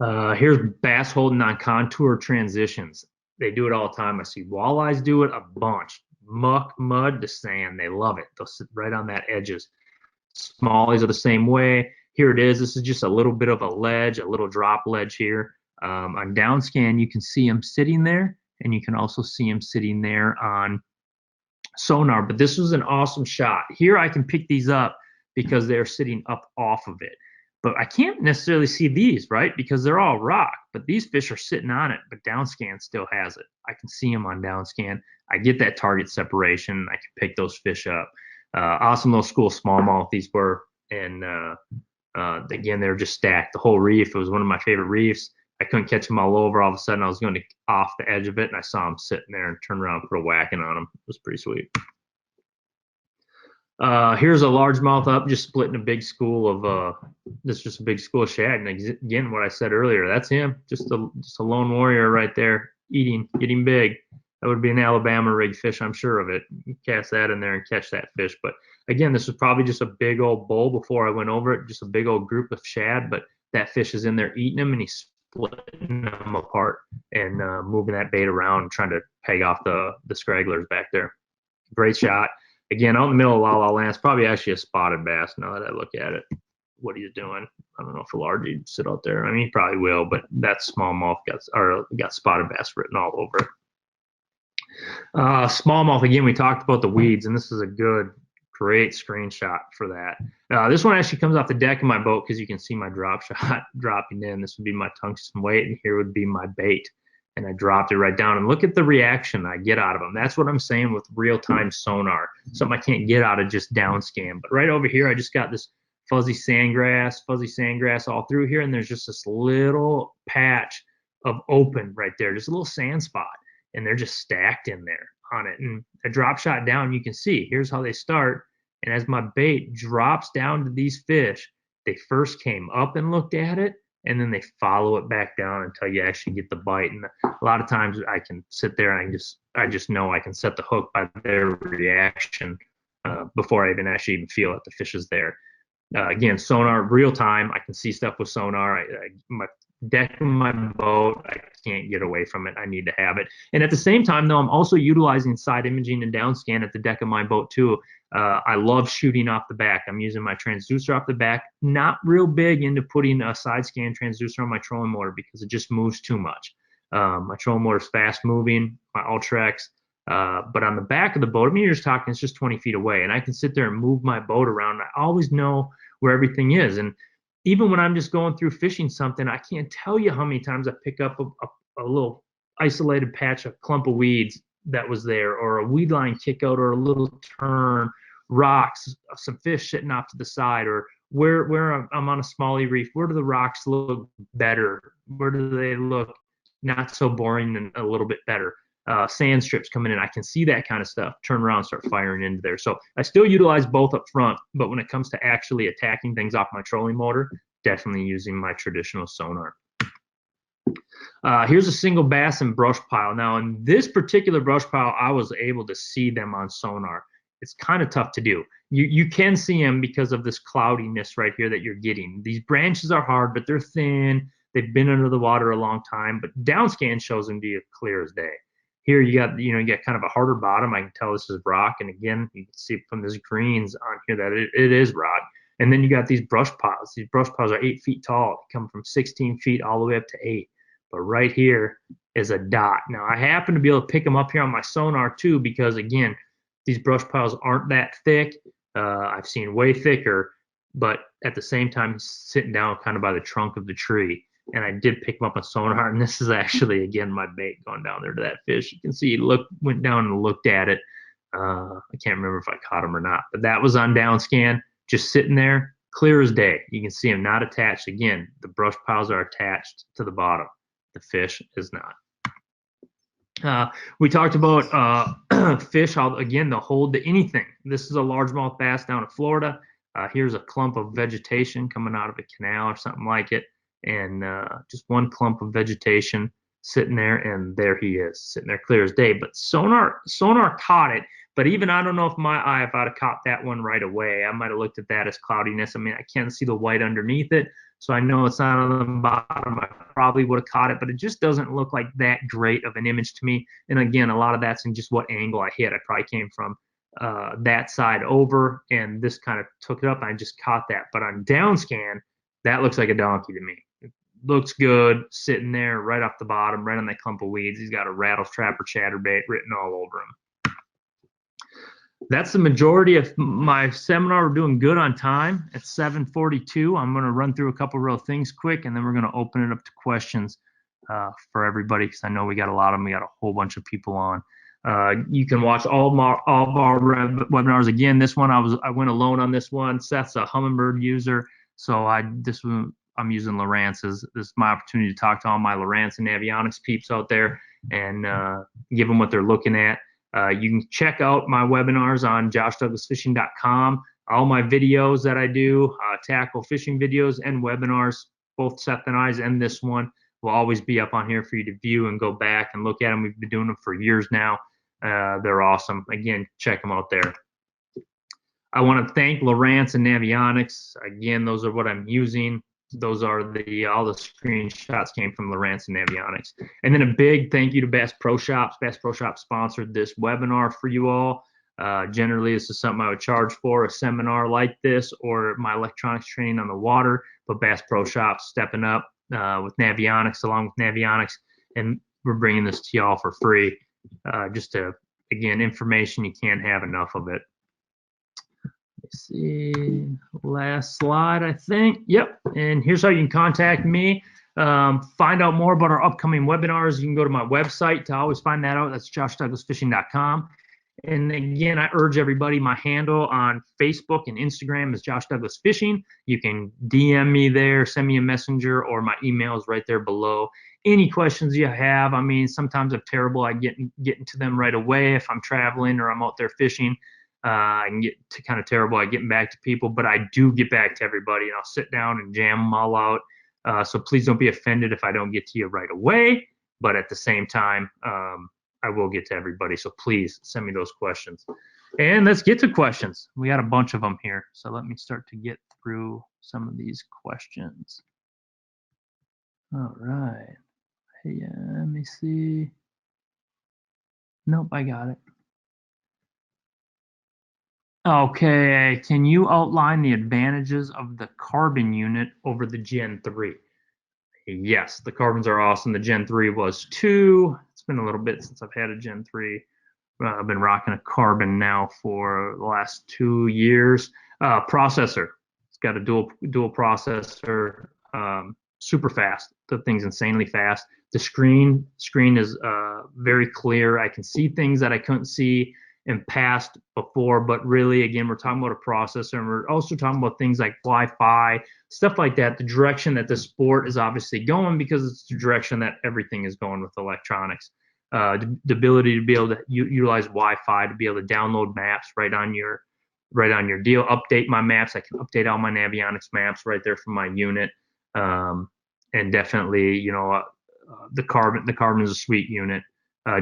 Here's bass holding on contour transitions. They do it all the time. I see walleyes do it a bunch. Muck, mud to sand. They love it. They'll sit right on that edges. Smallies are the same way. Here it is. This is just a little bit of a ledge, a little drop ledge here. On DownScan, you can see them sitting there, and you can also see them sitting there on sonar. But this was an awesome shot. Here I can pick these up because they're sitting up off of it. But I can't necessarily see these, right? Because they're all rock, but these fish are sitting on it, but DownScan still has it. I can see them on DownScan. I get that target separation. I can pick those fish up. Awesome little school smallmouth these were. And again, they were just stacked. The whole reef, it was one of my favorite reefs. I couldn't catch them all over. All of a sudden, I was going to off the edge of it, and I saw them sitting there and turn around and put a whacking on them. It was pretty sweet. Here's a largemouth up, just splitting a big school of this is just a big school of shad. And again, what I said earlier, that's him, just a lone warrior right there, getting big. That would be an Alabama rig fish, I'm sure of it. You cast that in there and catch that fish. But again, this was probably just a big old bowl before I went over it, just a big old group of shad. But that fish is in there eating them, and he's splitting them apart and moving that bait around and trying to peg off the scragglers back there. Great shot. Again, out in the middle of La La Land, it's probably actually a spotted bass now that I look at it. What he's doing. I don't know if a largie sit out there. I mean, he probably will, but that smallmouth got spotted bass written all over it. Smallmouth, again, we talked about the weeds, and this is a great screenshot for that. This one actually comes off the deck of my boat because you can see my drop shot dropping in. This would be my tungsten weight, and here would be my bait. And I dropped it right down, and look at the reaction I get out of them. That's what I'm saying with real-time sonar, something I can't get out of just DownScan. But right over here, I just got this fuzzy sandgrass all through here, and there's just this little patch of open right there, just a little sand spot, and they're just stacked in there on it. And a drop shot down, you can see, here's how they start. And as my bait drops down to these fish, they first came up and looked at it, and then they follow it back down until you actually get the bite. And a lot of times I can sit there and I just know I can set the hook by their reaction before I even feel that the fish is there. Again, sonar, real time. I can see stuff with sonar. My deck of my boat, I can't get away from it. I need to have it. And at the same time, though, I'm also utilizing side imaging and DownScan at the deck of my boat too. I love shooting off the back. I'm using my transducer off the back. Not real big into putting a side scan transducer on my trolling motor because it just moves too much. My trolling motor is fast moving. My Ultrex, But on the back of the boat, I mean, you're just talking, it's just 20 feet away, and I can sit there and move my boat around. I always know where everything is. And even when I'm just going through fishing something, I can't tell you how many times I pick up a little isolated patch, a clump of weeds that was there, or a weed line kick out, or a little turn, rocks, some fish sitting off to the side, or where I'm on a smallie reef, where do the rocks look better? Where do they look not so boring and a little bit better? Sand strips coming in, I can see that kind of stuff, turn around, start firing into there. So I still utilize both up front, but when it comes to actually attacking things off my trolling motor, definitely using my traditional sonar. Here's a single bass and brush pile. Now in this particular brush pile, I was able to see them on sonar. It's kind of tough to do. You can see them because of this cloudiness right here that you're getting. These branches are hard, but they're thin. They've been under the water a long time, but DownScan shows them to you clear as day. Here you got kind of a harder bottom. I can tell this is rock, and again, you can see from these greens on here that it is rock. And then you got these brush piles. These brush piles are 8 feet tall. They come from 16 feet all the way up to 8. But right here is a dot. Now I happen to be able to pick them up here on my sonar too, because again, these brush piles aren't that thick. I've seen way thicker, but at the same time, sitting down kind of by the trunk of the tree. And I did pick them up on sonar, and this is actually, again, my bait going down there to that fish. You can see he went down and looked at it. I can't remember if I caught him or not, but that was on DownScan, just sitting there, clear as day. You can see him not attached. Again, the brush piles are attached to the bottom. The fish is not. We talked about fish, again, they'll hold to anything. This is a largemouth bass down in Florida. Here's a clump of vegetation coming out of a canal or something like it. And just one clump of vegetation sitting there, and there he is, sitting there clear as day. But sonar caught it, but even I don't know if my eye, if I'd have caught that one right away, I might have looked at that as cloudiness. I mean, I can't see the white underneath it, so I know it's not on the bottom. I probably would have caught it, but it just doesn't look like that great of an image to me. And again, a lot of that's in just what angle I hit. I probably came from that side over, and this kind of took it up, and I just caught that. But on DownScan, that looks like a donkey to me. It looks good sitting there right off the bottom, right on that clump of weeds. He's got a rattle trap or chatterbait written all over him. That's the majority of my seminar. We're doing good on time at 7:42. I'm going to run through a couple real things quick, and then we're going to open it up to questions for everybody, because I know we got a lot of them. We got a whole bunch of people on. You can watch all of our webinars. Again, this one I went alone on this one. Seth's a Humminbird user, so I'm using Lowrance's. This is my opportunity to talk to all my Lowrance and Navionics peeps out there and give them what they're looking at. You can check out my webinars on joshdouglasfishing.com. All my videos that I do, tackle fishing videos and webinars, both Seth and I's and this one, will always be up on here for you to view and go back and look at them. We've been doing them for years now. They're awesome. Again, check them out there. I want to thank Lowrance and Navionics. Again, those are what I'm using. Those are all the screenshots came from Lowrance and Navionics. And then a big thank you to Bass Pro Shops. Bass Pro Shops sponsored this webinar for you all. Generally, this is something I would charge for, a seminar like this or my electronics training on the water. But Bass Pro Shops stepping up with Navionics, along with Navionics, and we're bringing this to y'all for free. Just to, again, information, you can't have enough of it. Let's see, last slide, I think. Yep, and here's how you can contact me. Find out more about our upcoming webinars. You can go to my website to always find that out. That's joshdouglasfishing.com. And again, I urge everybody, my handle on Facebook and Instagram is Josh Douglas Fishing. You can DM me there, send me a messenger, or my email is right there below. Any questions you have, I mean, sometimes I'm terrible at getting to them right away if I'm traveling or I'm out there fishing. I can get to kind of terrible at getting back to people, but I do get back to everybody, and I'll sit down and jam them all out. So please don't be offended if I don't get to you right away, but at the same time, I will get to everybody. So please send me those questions. And let's get to questions. We got a bunch of them here. So let me start to get through some of these questions. All right. Hey, let me see. Nope, I got it. Okay, can you outline the advantages of the carbon unit over the Gen 3? Yes, the carbons are awesome. The Gen 3 was 2. It's been a little bit since I've had a Gen 3. I've been rocking a carbon now for the last 2 years. Processor, it's got a dual processor, super fast. The thing's insanely fast. The screen is very clear. I can see things that I couldn't see in past before, but really, again, we're talking about a processor, and we're also talking about things like Wi-Fi, stuff like that. The direction that the sport is obviously going, because it's the direction that everything is going with electronics. The ability to be able to utilize Wi-Fi to be able to download maps right on your deal, update my maps. I can update all my Navionics maps right there from my unit. And definitely, the carbon is a sweet unit.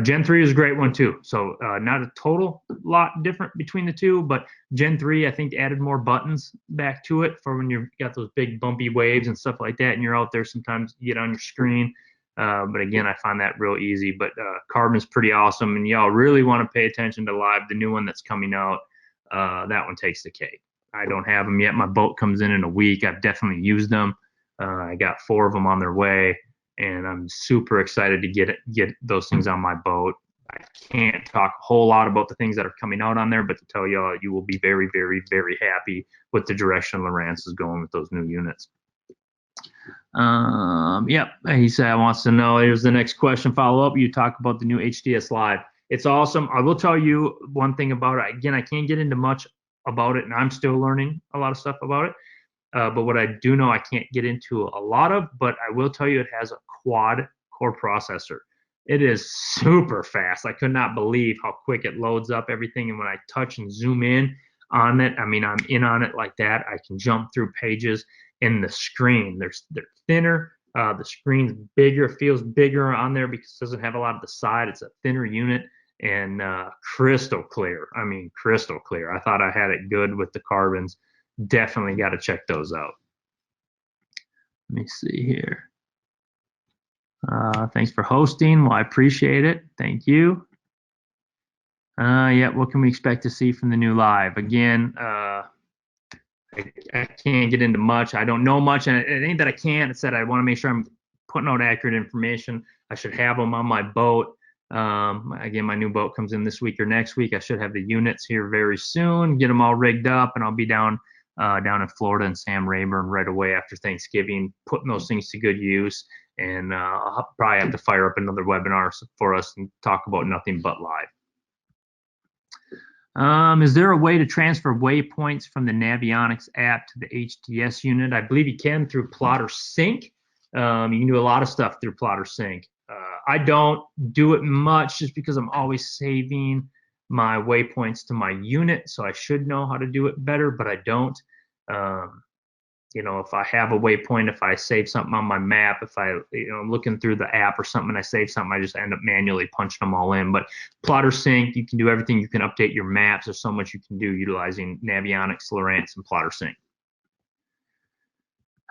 Gen 3 is a great one too. So not a total lot different between the two, but Gen 3, I think, added more buttons back to it for when you've got those big bumpy waves and stuff like that, and you're out there, sometimes you get on your screen. But again, I find that real easy. But carbon's pretty awesome, and y'all really want to pay attention to Live, the new one that's coming out. That one takes the cake. I don't have them yet. My boat comes in a week. I've definitely used them. I got 4 of them on their way, and I'm super excited to get those things on my boat. I can't talk a whole lot about the things that are coming out on there, but to tell y'all, you will be very, very, very happy with the direction Lowrance is going with those new units. Yep, he said wants to know. Here's the next question. Follow up. You talk about the new HDS Live. It's awesome. I will tell you one thing about it. Again, I can't get into much about it, and I'm still learning a lot of stuff about it. But what I do know, I can't get into a lot of, but I will tell you it has a quad core processor. It is super fast. I could not believe how quick it loads up everything. And when I touch and zoom in on it, I mean, I'm in on it like that. I can jump through pages in the screen. They're thinner. The screen's bigger, feels bigger on there because it doesn't have a lot of the side. It's a thinner unit, and crystal clear. I mean, crystal clear. I thought I had it good with the carbons. Definitely got to check those out. Let me see here. Thanks for hosting. Well, I appreciate it. Thank you. Yeah, what can we expect to see from the new Live? Again, I can't get into much. I don't know much, and it ain't that I can't. It's that I want to make sure I'm putting out accurate information. I should have them on my boat. Again, my new boat comes in this week or next week. I should have the units here very soon, get them all rigged up, and I'll be down in Florida and Sam Rayburn right away after Thanksgiving, putting those things to good use. And I'll probably have to fire up another webinar for us and talk about nothing but Live. Is there a way to transfer waypoints from the Navionics app to the HDS unit? I believe you can through Plotter Sync. You can do a lot of stuff through Plotter Sync. I don't do it much just because I'm always saving my waypoints to my unit, so I should know how to do it better, but I don't. If I have a waypoint, if I save something on my map, if I'm looking through the app or something and I save something, I just end up manually punching them all in. But Plotter Sync, you can do everything. You can update your maps. There's so much you can do utilizing Navionics, Lowrance, and Plotter Sync.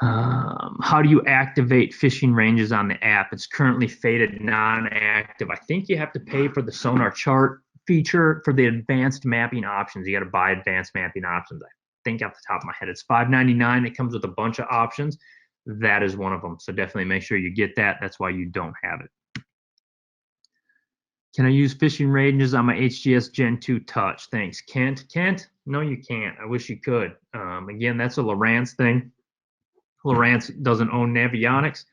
How do you activate fishing ranges on the app? It's currently faded non-active. I think you have to pay for the SONAR chart feature for the advanced mapping options. You got to buy advanced mapping options. I think off the top of my head, it's $5.99. It comes with a bunch of options. That is one of them. So definitely make sure you get that. That's why you don't have it. Can I use fishing ranges on my HGS Gen 2 Touch? Thanks, Kent. Kent? No, you can't. I wish you could. Again, that's a Lowrance thing. Lowrance doesn't own Navionics,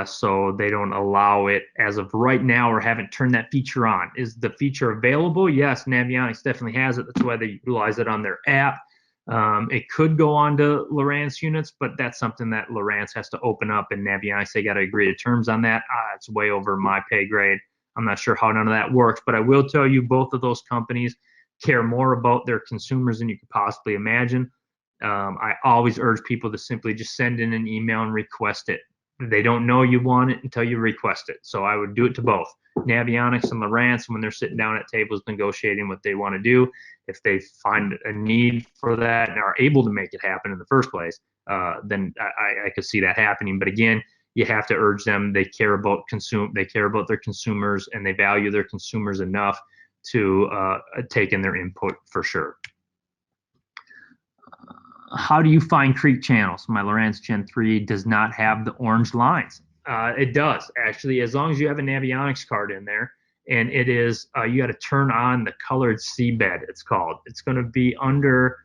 so they don't allow it as of right now, or haven't turned that feature on. Is the feature available? Yes, Navionics definitely has it. That's why they utilize it on their app. It could go on to Lowrance units, but that's something that Lowrance has to open up, and Navionics, they got to agree to terms on that. It's way over my pay grade. I'm not sure how none of that works, but I will tell you both of those companies care more about their consumers than you could possibly imagine. I always urge people to simply just send in an email and request it. They don't know you want it until you request it. So I would do it to both Navionics and Lowrance when they're sitting down at tables negotiating what they want to do. If they find a need for that and are able to make it happen in the first place, then I could see that happening. But again, you have to urge them. They care about they care about their consumers, and they value their consumers enough to take in their input for sure. How do you find creek channels? My Lowrance Gen 3 does not have the orange lines. It does, actually, as long as you have a Navionics card in there. and it is you got to turn on the colored seabed. It's called. It's going to be under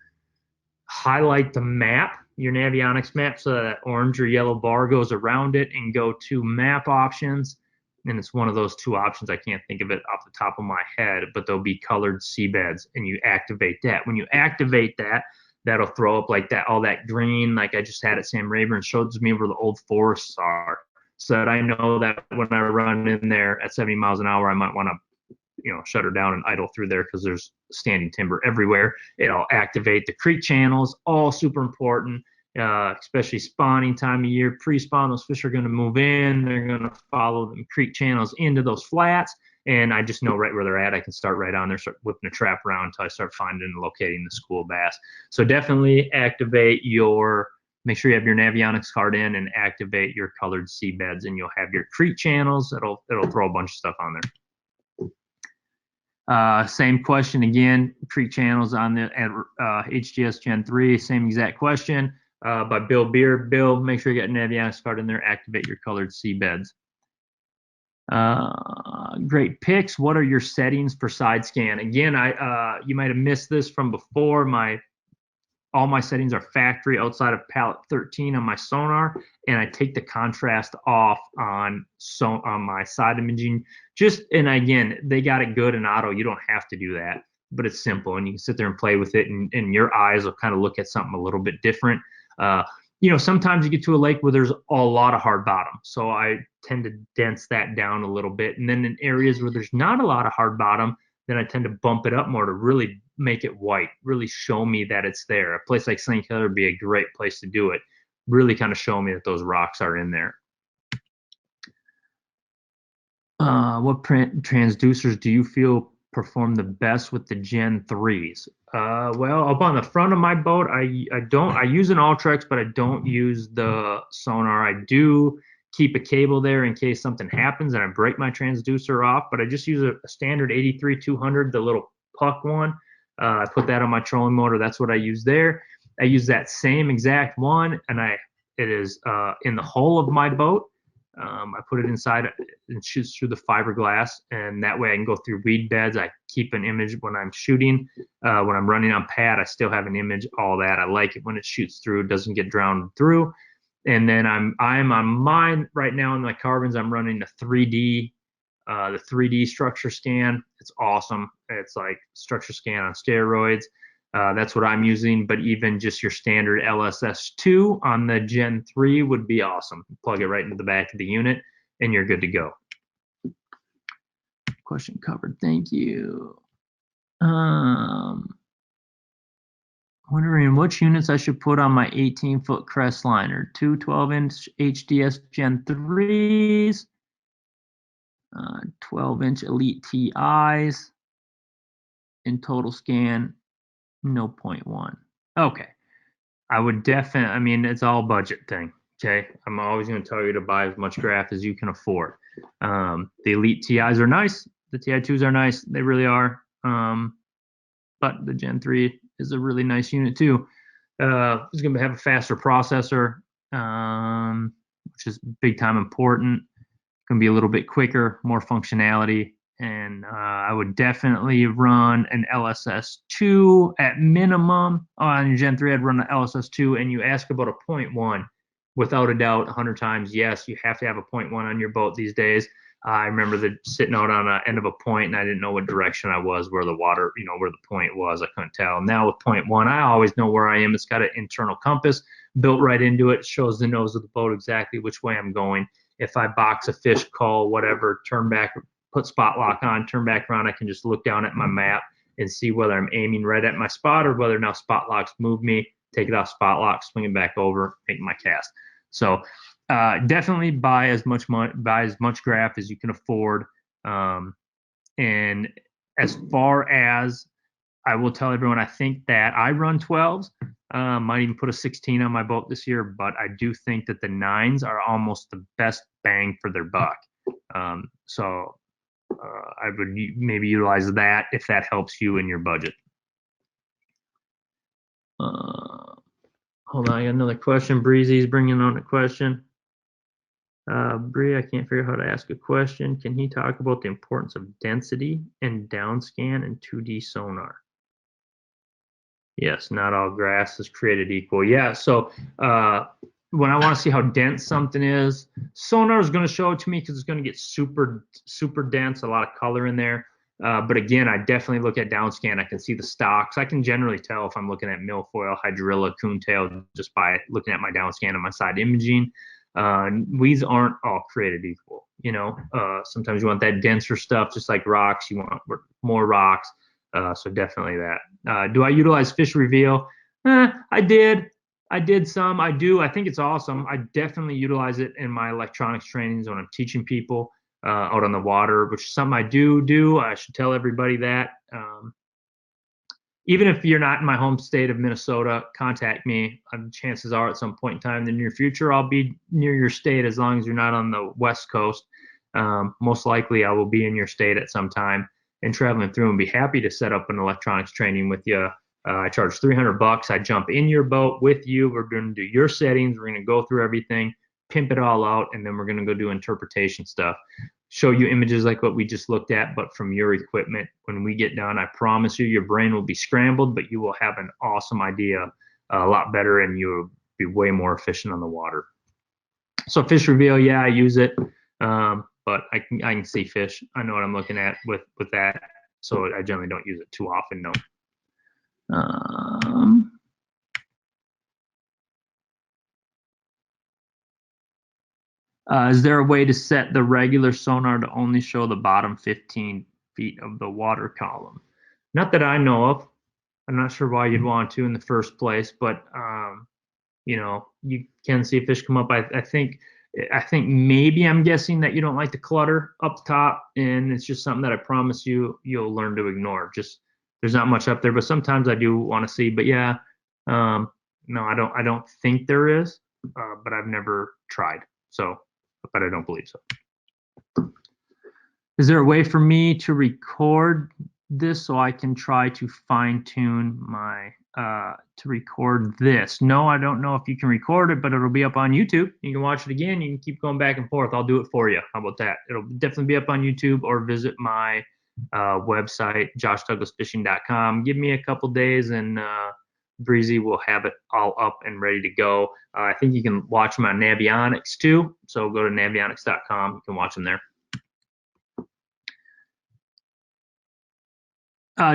highlight the map, your Navionics map, so that orange or yellow bar goes around it, and go to map options. And it's one of those two options. I can't think of it off the top of my head, but there'll be colored seabeds, and you activate that. When you activate that, that'll throw up like that, all that green, like I just had at Sam Rayburn, shows me where the old forests are, so that I know that when I run in there at 70 miles an hour, I might want to, shut her down and idle through there because there's standing timber everywhere. It'll activate the creek channels, all super important, especially spawning time of year. Pre-spawn, those fish are going to move in. They're going to follow the creek channels into those flats, and I just know right where they're at. I can start right on there, start whipping a trap around until I start finding and locating the school bass. So definitely make sure you have your Navionics card in and activate your colored seabeds, and you'll have your creek channels. It'll throw a bunch of stuff on there. Same question again, creek channels on the HGS Gen 3, same exact question by Bill Beer. Bill, make sure you get Navionics card in there, activate your colored seabeds. Great picks. What are your settings for side scan? Again, you might have missed this from before. All my settings are factory outside of palette 13 on my sonar, and I take the contrast off on my side imaging. And again, they got it good in auto. You don't have to do that, but it's simple, and you can sit there and play with it, and your eyes will kind of look at something a little bit different. Sometimes you get to a lake where there's a lot of hard bottom, so I tend to dense that down a little bit. And then in areas where there's not a lot of hard bottom, then I tend to bump it up more to really make it white, really show me that it's there. A place like St. Clair would be a great place to do it. Really kind of show me that those rocks are in there. What transducers do you feel perform the best with the Gen 3s? Well, up on the front of my boat, I use an Ultrex, but I don't use the sonar. I do keep a cable there in case something happens and I break my transducer off, but I just use a standard 83-200, the little puck one. I put that on my trolling motor. That's what I use there. I use that same exact one, and it is in the hull of my boat. I put it inside and shoots through the fiberglass, and that way I can go through weed beds. I keep an image when I'm shooting. When I'm running on pad, I still have an image, all that. I like it when it shoots through, it doesn't get drowned through. And then I'm on mine right now in my carbons. I'm running the 3D StructureScan. It's awesome. It's like StructureScan on steroids. That's what I'm using, but even just your standard LSS2 on the Gen 3 would be awesome. Plug it right into the back of the unit, and you're good to go. Question covered. Thank you. Wondering which units I should put on my 18-foot crest liner. 2 12-inch HDS Gen 3s, 12-inch Elite TIs, in total scan, no 0.1. Okay. I would definitely, it's all budget thing. Okay. I'm always going to tell you to buy as much graph as you can afford. The Elite TIs are nice. The TI2s are nice. They really are. But the Gen 3 is a really nice unit too. It's going to have a faster processor, which is big time important. It's going to be a little bit quicker, more functionality. And I would definitely run an LSS2 at minimum. On Gen 3, I'd run an LSS2, and you ask about a 0.1. Without a doubt, 100 times, yes, you have to have a 0.1 on your boat these days. I remember sitting out on the end of a point, and I didn't know what direction I was, where the water, where the point was. I couldn't tell. Now with 0.1, I always know where I am. It's got an internal compass built right into it. It shows the nose of the boat exactly which way I'm going. If I box a fish, call, whatever, turn back, put spot lock on, turn back around, I can just look down at my map and see whether I'm aiming right at my spot or whether now spot locks move me, take it off spot lock, swing it back over, make my cast. So definitely buy as much graph as you can afford. And as far as I will tell everyone, I think that I run 12s. Might even put a 16 on my boat this year, but I do think that the 9s are almost the best bang for their buck. So I would maybe utilize that if that helps you in your budget. Hold on, I got another question. Breezy's bringing on a question. Bree, I can't figure out how to ask a question. Can he talk about the importance of density and downscan and 2D sonar? Yes, not all grass is created equal. Yeah, so when I want to see how dense something is, sonar is going to show it to me because it's going to get super, super dense, a lot of color in there. But again, I definitely look at downscan. I can see the stalks. I can generally tell if I'm looking at milfoil, hydrilla, coontail just by looking at my downscan and my side imaging. Weeds aren't all created equal. Sometimes you want that denser stuff, just like rocks. You want more rocks. So definitely that. Do I utilize fish reveal? I did. I did some. I do. I think it's awesome. I definitely utilize it in my electronics trainings when I'm teaching people out on the water, which is something I do. I should tell everybody that. Even if you're not in my home state of Minnesota, contact me. Chances are at some point in time in the near future, I'll be near your state as long as you're not on the West Coast. Most likely I will be in your state at some time and traveling through and be happy to set up an electronics training with you. I charge $300. I jump in your boat with you. We're going to do your settings. We're going to go through everything, pimp it all out, and then we're going to go do interpretation stuff. Show you images like what we just looked at, but from your equipment. When we get done, I promise you, your brain will be scrambled, but you will have an awesome idea, a lot better, and you'll be way more efficient on the water. So fish reveal, yeah, I use it, but I can see fish. I know what I'm looking at with that, so I generally don't use it too often, no. Is there a way to set the regular sonar to only show the bottom 15 feet of the water column? Not that I know of. I'm not sure why you'd want to in the first place, but you can see fish come up. I think maybe I'm guessing that you don't like the clutter up top, and it's just something that I promise you'll learn to ignore. Just there's not much up there, but sometimes I do want to see. But yeah, no, I don't think there is, but I've never tried. So, but I don't believe so. Is there a way for me to record this so I can try to fine tune my to record this? No, I don't know if you can record it, but it'll be up on YouTube. You can watch it again. You can keep going back and forth. I'll do it for you. How about that? It'll definitely be up on YouTube, or visit my website, joshdouglasfishing.com. Give me a couple days and Breezy will have it all up and ready to go. I think you can watch them on Navionics too. So go to navionics.com. You can watch them there.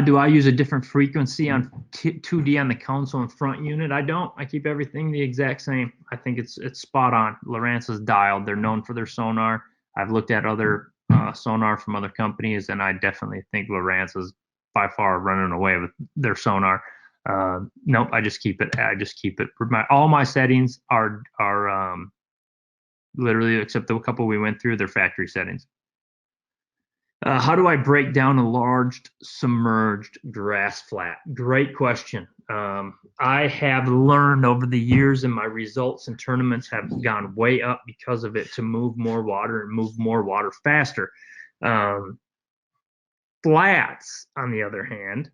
Do I use a different frequency on 2D on the console and front unit? I don't. I keep everything the exact same. I think it's spot on. Lowrance is dialed. They're known for their sonar. I've looked at other sonar from other companies, and I definitely think Lowrance is by far running away with their sonar. Nope, I just keep it. All my settings are literally, except the couple we went through, they're factory settings. How do I break down a large submerged grass flat? Great question. I have learned over the years, and my results in tournaments have gone way up because of it, to move more water and move more water faster. Flats, on the other hand,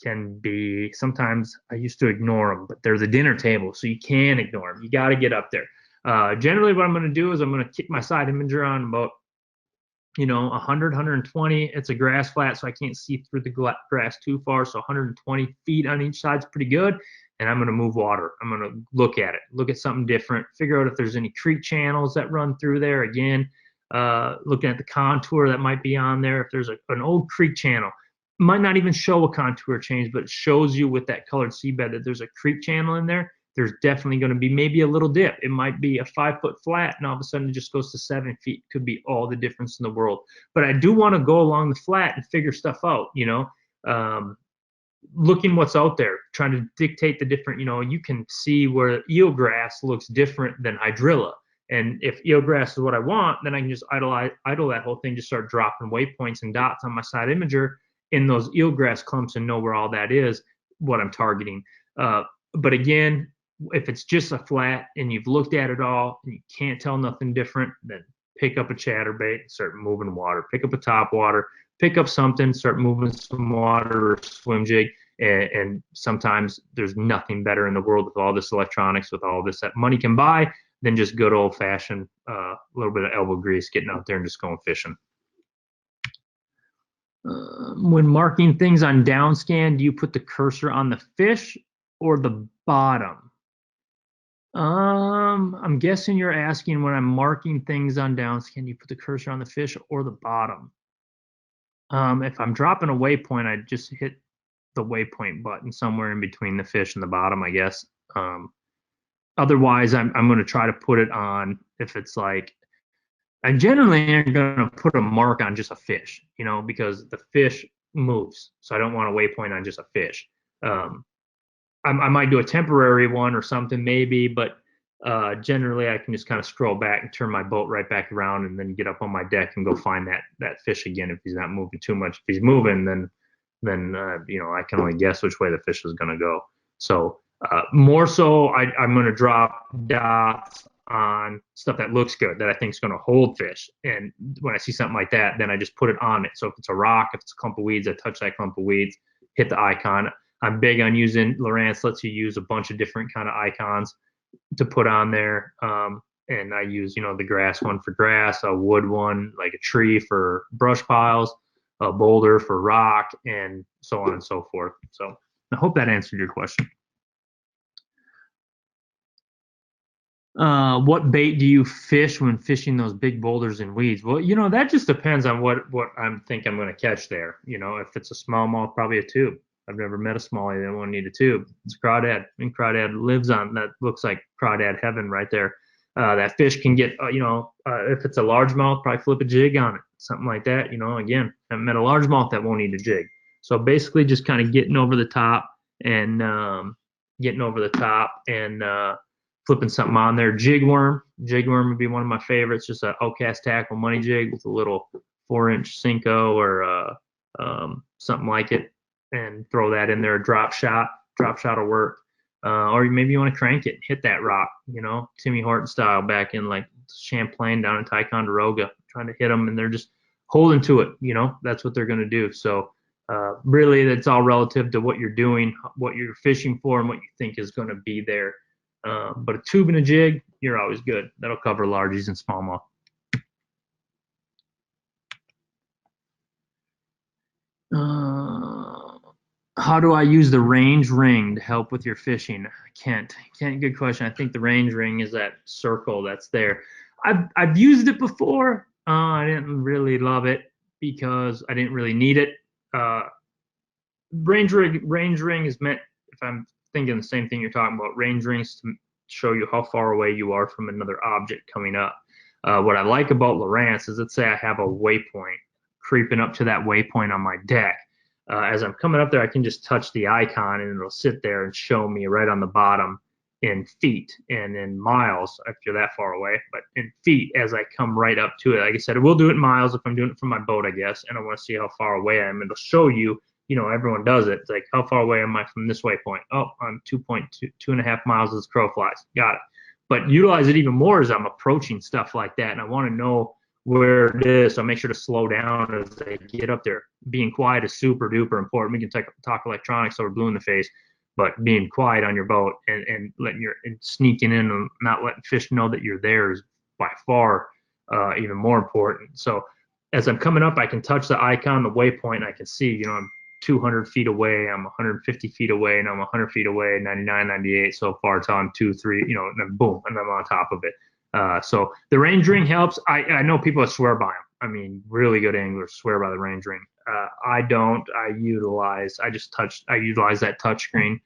can be, sometimes I used to ignore them, but they're the dinner table, so you can ignore them. You got to get up there. Generally, what I'm going to do is I'm going to kick my side imager on about 100, 120. It's a grass flat, so I can't see through the grass too far. So 120 feet on each side is pretty good. And I'm going to move water. I'm going to look at it, look at something different, figure out if there's any creek channels that run through there. Again, looking at the contour that might be on there. If there's an old creek channel, might not even show a contour change, but it shows you with that colored seabed that there's a creek channel in there. There's definitely going to be maybe a little dip. It might be a 5-foot flat, and all of a sudden it just goes to 7 feet. Could be all the difference in the world. But I do want to go along the flat and figure stuff out, looking what's out there, trying to dictate the different, you can see where eelgrass looks different than hydrilla. And if eelgrass is what I want, then I can just idle that whole thing, just start dropping waypoints and dots on my side imager in those eelgrass clumps and know where all that is, what I'm targeting. But again, if it's just a flat and you've looked at it all and you can't tell nothing different, then pick up a chatterbait and start moving water. Pick up a top water, pick up something, start moving some water or swim jig. And sometimes there's nothing better in the world with all this electronics, with all this that money can buy. than just good old fashioned little bit of elbow grease, getting out there and just going fishing. When marking things on DownScan, do you put the cursor on the fish or the bottom? I'm guessing you're asking when I'm marking things on DownScan, do you put the cursor on the fish or the bottom? If I'm dropping a waypoint, I just hit the waypoint button somewhere in between the fish and the bottom, I guess. Otherwise, I'm going to try to put it on if it's like, I generally am going to put a mark on just a fish, you know, because the fish moves. So I don't want a waypoint on just a fish. I might do a temporary one or something maybe, but generally I can just kind of scroll back and turn my boat right back around and then get up on my deck and go find that fish again if he's not moving too much. If he's moving, then you know, I can only guess which way the fish is going to go. So more so, I'm going to drop dots on stuff that looks good, that I think is going to hold fish. And when I see something like that, then I just put it on it. So if it's a rock, if it's a clump of weeds, I touch that clump of weeds, hit the icon. I'm big on using, Lowrance lets you use a bunch of different kind of icons to put on there. And I use, you know, the grass one for grass, a wood one, like a tree for brush piles, a boulder for rock, and so on and so forth. So I hope that answered your question. What bait do you fish when fishing those big boulders and weeds? Well, you know, that just depends on what I'm going to catch there. You know, if it's a smallmouth, probably a tube. I've never met a smallie that won't need a tube. It's crawdad, and crawdad lives on that. Looks like crawdad heaven right there. That fish can get, you know, if it's a largemouth, probably flip a jig on it, something like that. You know, again, I haven't met a largemouth that won't need a jig. So basically, just kind of getting over the top and flipping something on there. Jig worm would be one of my favorites. Just an outcast tackle money jig with a little 4-inch Cinco or something like it, and throw that in there. A drop shot will work. Or maybe you want to crank it, hit that rock, you know, Timmy Horton style back in like Champlain down in Ticonderoga, trying to hit them, and they're just holding to it. You know, that's what they're going to do. So really, that's all relative to what you're doing, what you're fishing for, and what you think is going to be there. But a tube and a jig, you're always good. That'll cover largies and smallmouth. How do I use the range ring to help with your fishing? Can't. Good question. I think the range ring is that circle that's there. I've used it before. I didn't really love it because I didn't really need it. Range ring is meant, if I'm thinking the same thing you're talking about, range rings to show you how far away you are from another object coming up. What I like about Lowrance is, let's say I have a waypoint creeping up to that waypoint on my deck. As I'm coming up there, I can just touch the icon and it'll sit there and show me right on the bottom in feet and in miles if you're that far away, but in feet as I come right up to it. Like I said, it will do it in miles if I'm doing it from my boat, I guess, and I want to see how far away I am. It'll show you, you know, everyone does it. It's like, how far away am I from this waypoint? Oh, I'm 2.5 miles as crow flies. Got it. But utilize it even more as I'm approaching stuff like that, and I want to know where it is, so make sure to slow down as I get up there. Being quiet is super duper important. We can talk electronics so we're blue in the face, but being quiet on your boat and sneaking in and not letting fish know that you're there is by far even more important. So as I'm coming up, I can touch the icon, the waypoint, and I can see, you know, I'm 200 feet away, I'm 150 feet away, and I'm 100 feet away, 99, 98 so far until I'm 2, 3, you know, and then boom, and I'm on top of it. So the range ring helps. I know people that swear by them. I mean, really good anglers swear by the range ring. I don't. I utilize that touch screen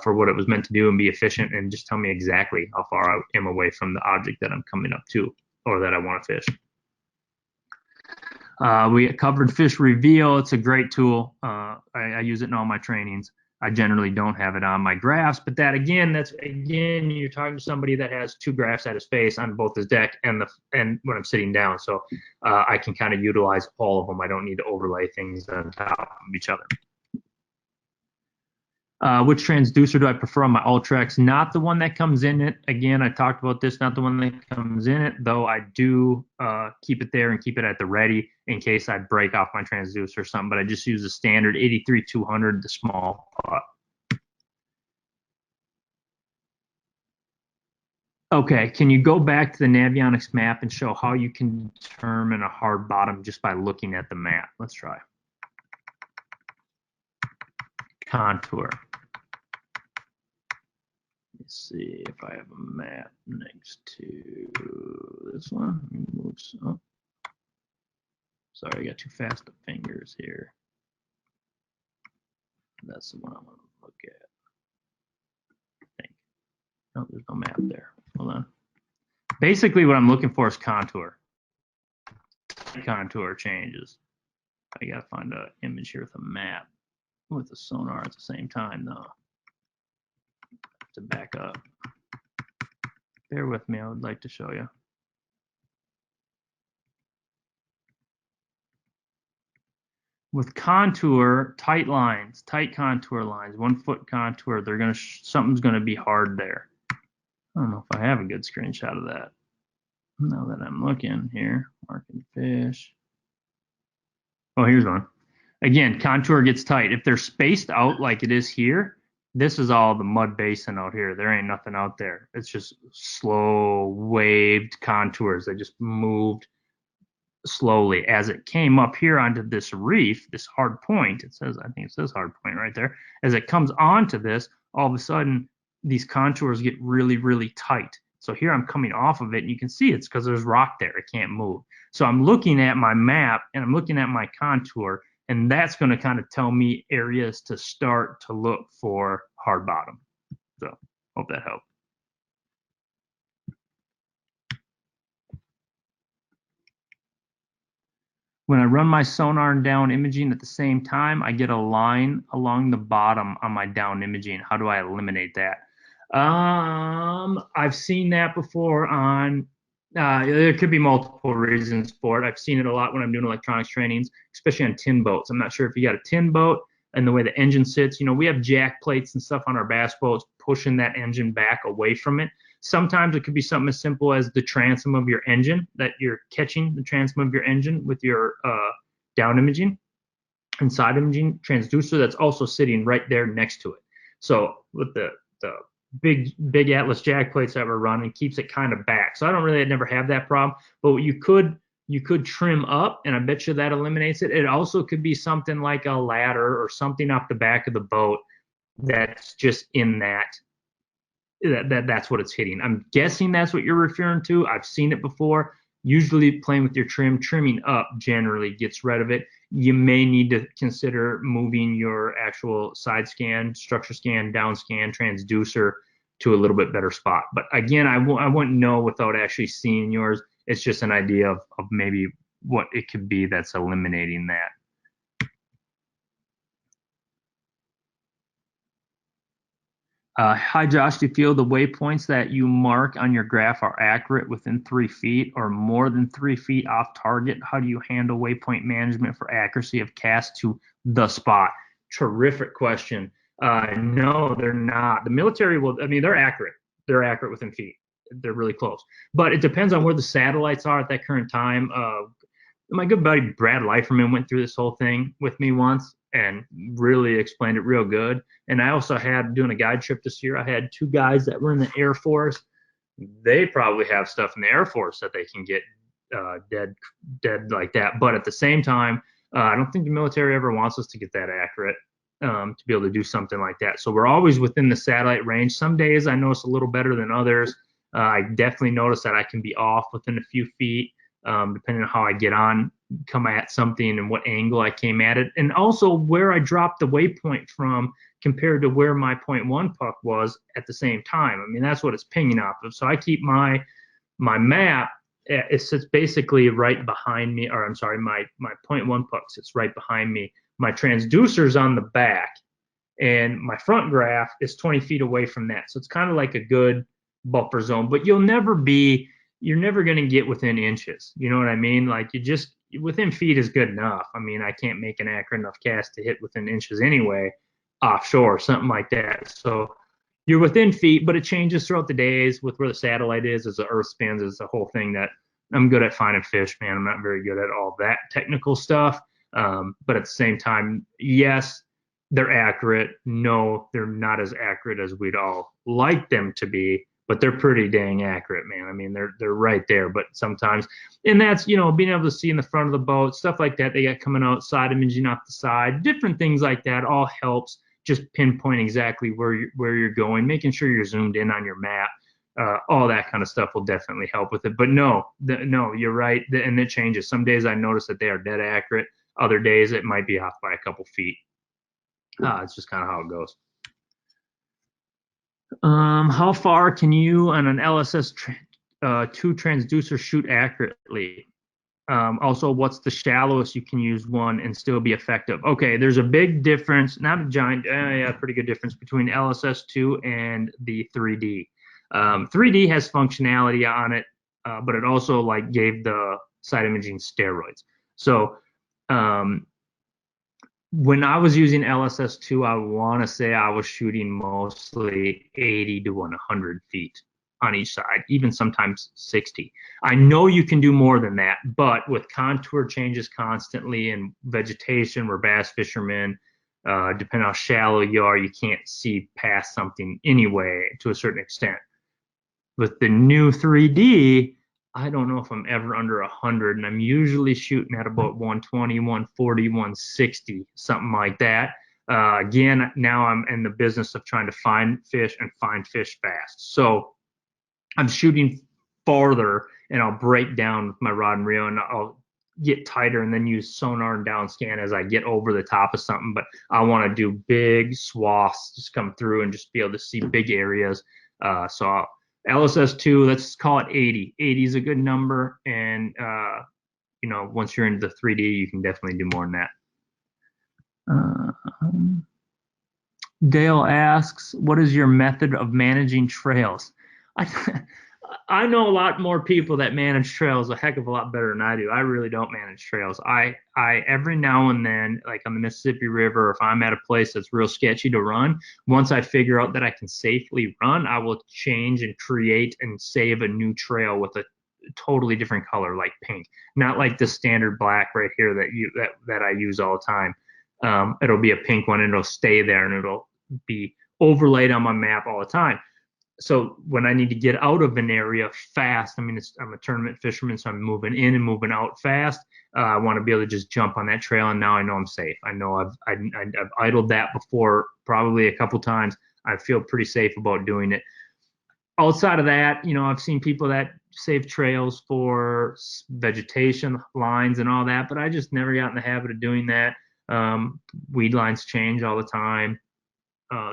for what it was meant to do and be efficient, and just tell me exactly how far I am away from the object that I'm coming up to or that I want to fish. We covered fish reveal. It's a great tool. I use it in all my trainings. I generally don't have it on my graphs, but that again, you're talking to somebody that has 2 graphs at his face on both his deck and when I'm sitting down. So I can kind of utilize all of them. I don't need to overlay things on top of each other. Which transducer do I prefer on my Ultrex? Not the one that comes in it. Again, I talked about this, not the one that comes in it, though I do keep it there and keep it at the ready in case I break off my transducer or something, but I just use the standard 83-200, the small pot. Okay, can you go back to the Navionics map and show how you can determine a hard bottom just by looking at the map? Let's try. Contour. Let's see if I have a map next to this one. Oh. Sorry, I got too fast of fingers here. That's the one I want to look at. I think. No, there's no map there. Hold on. Basically, what I'm looking for is contour. Contour changes. I gotta find an image here with a map with the sonar at the same time, though. To back up. Bear with me. I would like to show you. With contour, tight lines, tight contour lines, 1 foot contour, they're gonna something's gonna be hard there. I don't know if I have a good screenshot of that. Now that I'm looking here, marking fish. Oh, here's one. Again, contour gets tight. If they're spaced out like it is here, this is all the mud basin out here. There ain't nothing out there. It's just slow waved contours. They just moved slowly. As it came up here onto this reef, this hard point, it says, I think it says hard point right there. As it comes onto this, all of a sudden, these contours get really, really tight. So here I'm coming off of it, and you can see it's because there's rock there. It can't move. So I'm looking at my map, and I'm looking at my contour, and that's going to kind of tell me areas to start to look for hard bottom. So hope that helped. When I run my sonar and down imaging at the same time, I get a line along the bottom on my down imaging. How do I eliminate that? I've seen that before on, there could be multiple reasons for it. I've seen it a lot when I'm doing electronics trainings, especially on tin boats. I'm not sure if you got a tin boat and the way the engine sits. You know, we have jack plates and stuff on our bass boats pushing that engine back away from it. Sometimes it could be something as simple as the transom of your engine, that you're catching the transom of your engine with your down imaging and side imaging transducer that's also sitting right there next to it. So with the big Atlas jack plates that we're running, keeps it kind of back. So I don't really never have that problem. But you could trim up, and I bet you that eliminates it. It also could be something like a ladder or something off the back of the boat that's just in that's what it's hitting. I'm guessing that's what you're referring to. I've seen it before. Usually playing with your trimming up generally gets rid of it. You may need to consider moving your actual side scan, StructureScan, DownScan, transducer to a little bit better spot. But again, I wouldn't know without actually seeing yours. It's just an idea of maybe what it could be that's eliminating that. Hi, Josh. Do you feel the waypoints that you mark on your graph are accurate within 3 feet or more than 3 feet off target? How do you handle waypoint management for accuracy of cast to the spot? Terrific question. No, they're not. The military will, I mean, they're accurate. They're accurate within feet. They're really close. But it depends on where the satellites are at that current time. My good buddy Brad Leiferman went through this whole thing with me once and really explained it real good. And I also had, doing a guide trip this year, I had 2 guys that were in the Air Force. They probably have stuff in the Air Force that they can get dead like that. But at the same time, I don't think the military ever wants us to get that accurate to be able to do something like that. So we're always within the satellite range. Some days I notice a little better than others. I definitely notice that I can be off within a few feet. Depending on how I get on, come at something and what angle I came at it, and also where I dropped the waypoint from compared to where my 0.1 puck was at the same time. I mean, that's what it's pinging off of. So I keep my map, it sits basically right behind me, or I'm sorry, my 0.1 puck sits right behind me. My transducer's on the back, and my front graph is 20 feet away from that. So it's kind of like a good buffer zone, but you're never going to get within inches. You know what I mean? Like, within feet is good enough. I mean, I can't make an accurate enough cast to hit within inches anyway, offshore, something like that. So you're within feet, but it changes throughout the days with where the satellite is, as the earth spins, is the whole thing that I'm good at finding fish, man. I'm not very good at all that technical stuff. But at the same time, yes, they're accurate. No, they're not as accurate as we'd all like them to be. but they're pretty dang accurate, man. I mean, they're right there, but sometimes, and that's, being able to see in the front of the boat, stuff like that. They got coming out, side imaging off the side, different things like that all helps just pinpoint exactly where you're going, making sure you're zoomed in on your map. All that kind of stuff will definitely help with it. But no, you're right, and it changes. Some days I notice that they are dead accurate. Other days it might be off by a couple feet. It's just kind of how it goes. How far can you on an LSS2 transducer shoot accurately? Also, what's the shallowest you can use one and still be effective? Okay, there's a big difference, not a giant, yeah, pretty good difference between LSS2 and the 3D. 3D has functionality on it, but it also like gave the side imaging steroids. So when I was using LSS2, I want to say I was shooting mostly 80 to 100 feet on each side, even sometimes 60. I know you can do more than that, but with contour changes constantly and vegetation, we're bass fishermen, depending on how shallow you are, you can't see past something anyway to a certain extent. With the new 3D, I don't know if I'm ever under 100, and I'm usually shooting at about 120, 140, 160, something like that. Again, now I'm in the business of trying to find fish and find fish fast. So I'm shooting farther, and I'll break down with my rod and reel, and I'll get tighter and then use sonar and DownScan as I get over the top of something. But I want to do big swaths, just come through and just be able to see big areas. So LSS2, let's call it 80. 80 is a good number, and once you're into the 3D, you can definitely do more than that. Dale asks, what is your method of managing trails? I know a lot more people that manage trails a heck of a lot better than I do. I really don't manage trails. I every now and then, like on the Mississippi River, if I'm at a place that's real sketchy to run, once I figure out that I can safely run, I will change and create and save a new trail with a totally different color, like pink, not like the standard black right here that I use all the time. It'll be a pink one, and it'll stay there, and it'll be overlaid on my map all the time. So when I need to get out of an area fast, I mean, I'm a tournament fisherman, so I'm moving in and moving out fast. I want to be able to just jump on that trail, and now I know I'm safe. I know I've idled that before, probably a couple times. I feel pretty safe about doing it. Outside of that, I've seen people that save trails for vegetation lines and all that, but I just never got in the habit of doing that. Weed lines change all the time.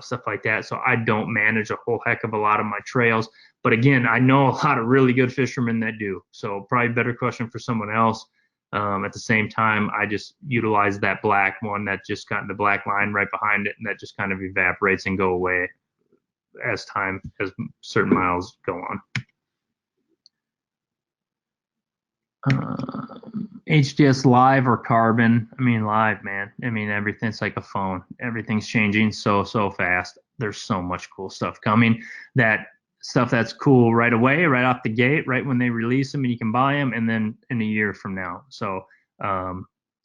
Stuff like that. So I don't manage a whole heck of a lot of my trails. But again, I know a lot of really good fishermen that do. So probably a better question for someone else. At the same time, I just utilize that black one that just got the black line right behind it, and that just kind of evaporates and go away as certain miles go on. HDS live or carbon? I mean, live, man. I mean, everything's like a phone. Everything's changing so fast. There's so much cool stuff coming. That stuff that's cool right away, right off the gate, right when they release them, and you can buy them, and then in a year from now. So,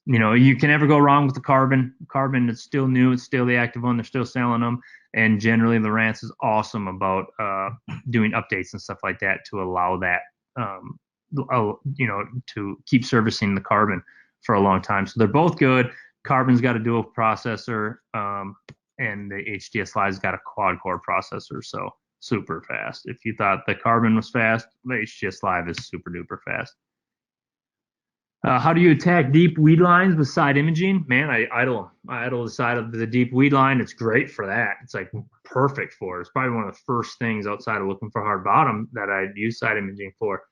you can never go wrong with the carbon. Carbon is still new. It's still the active one. They're still selling them. And generally, Lowrance is awesome about doing updates and stuff like that to allow that. To keep servicing the carbon for a long time. So they're both good. Carbon's got a dual processor, and the HDS Live's got a quad core processor, so super fast. If you thought the carbon was fast, the HDS Live is super duper fast. How do you attack deep weed lines with side imaging? Man, I idle them. I idle the side of the deep weed line. It's great for that. It's like perfect for it. It's probably one of the first things outside of looking for hard bottom that I'd use side imaging for.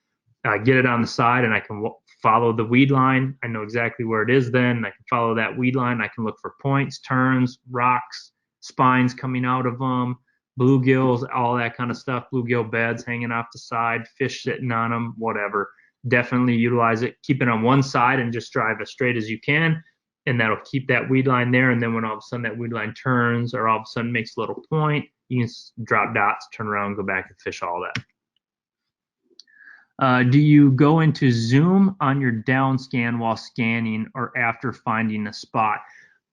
I get it on the side, and I can follow the weed line. I know exactly where it is then. I can follow that weed line. I can look for points, turns, rocks, spines coming out of them, bluegills, all that kind of stuff, bluegill beds hanging off the side, fish sitting on them, whatever. Definitely utilize it. Keep it on one side and just drive as straight as you can, and that'll keep that weed line there. And then when all of a sudden that weed line turns or all of a sudden makes a little point, you can drop dots, turn around, go back and fish all that. Do you go into zoom on your down scan while scanning or after finding a spot?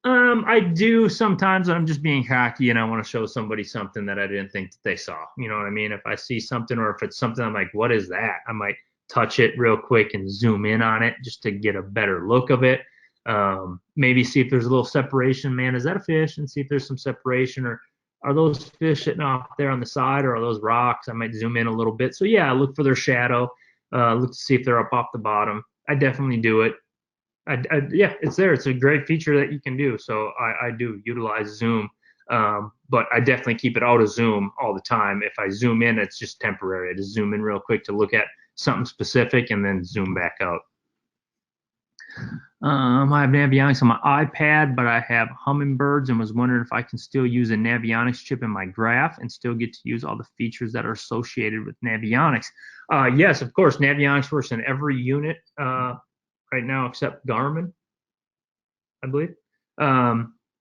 I do sometimes. I'm just being cocky and I want to show somebody something that I didn't think that they saw. You know what I mean? If I see something or if it's something I'm like, what is that? I might touch it real quick and zoom in on it just to get a better look of it. Maybe see if there's a little separation. Man, is that a fish? And see if there's some separation, or are those fish sitting off there on the side, or are those rocks? I might zoom in a little bit. So yeah, look for their shadow. Look to see if they're up off the bottom. I definitely do it. Yeah, it's there. It's a great feature that you can do. So I do utilize zoom, but I definitely keep it out of zoom all the time. If I zoom in, it's just temporary. I just zoom in real quick to look at something specific and then zoom back out. I have Navionics on my iPad, but I have hummingbirds and was wondering if I can still use a Navionics chip in my graph and still get to use all the features that are associated with Navionics. Yes, of course, Navionics works in every unit right now except Garmin, I believe.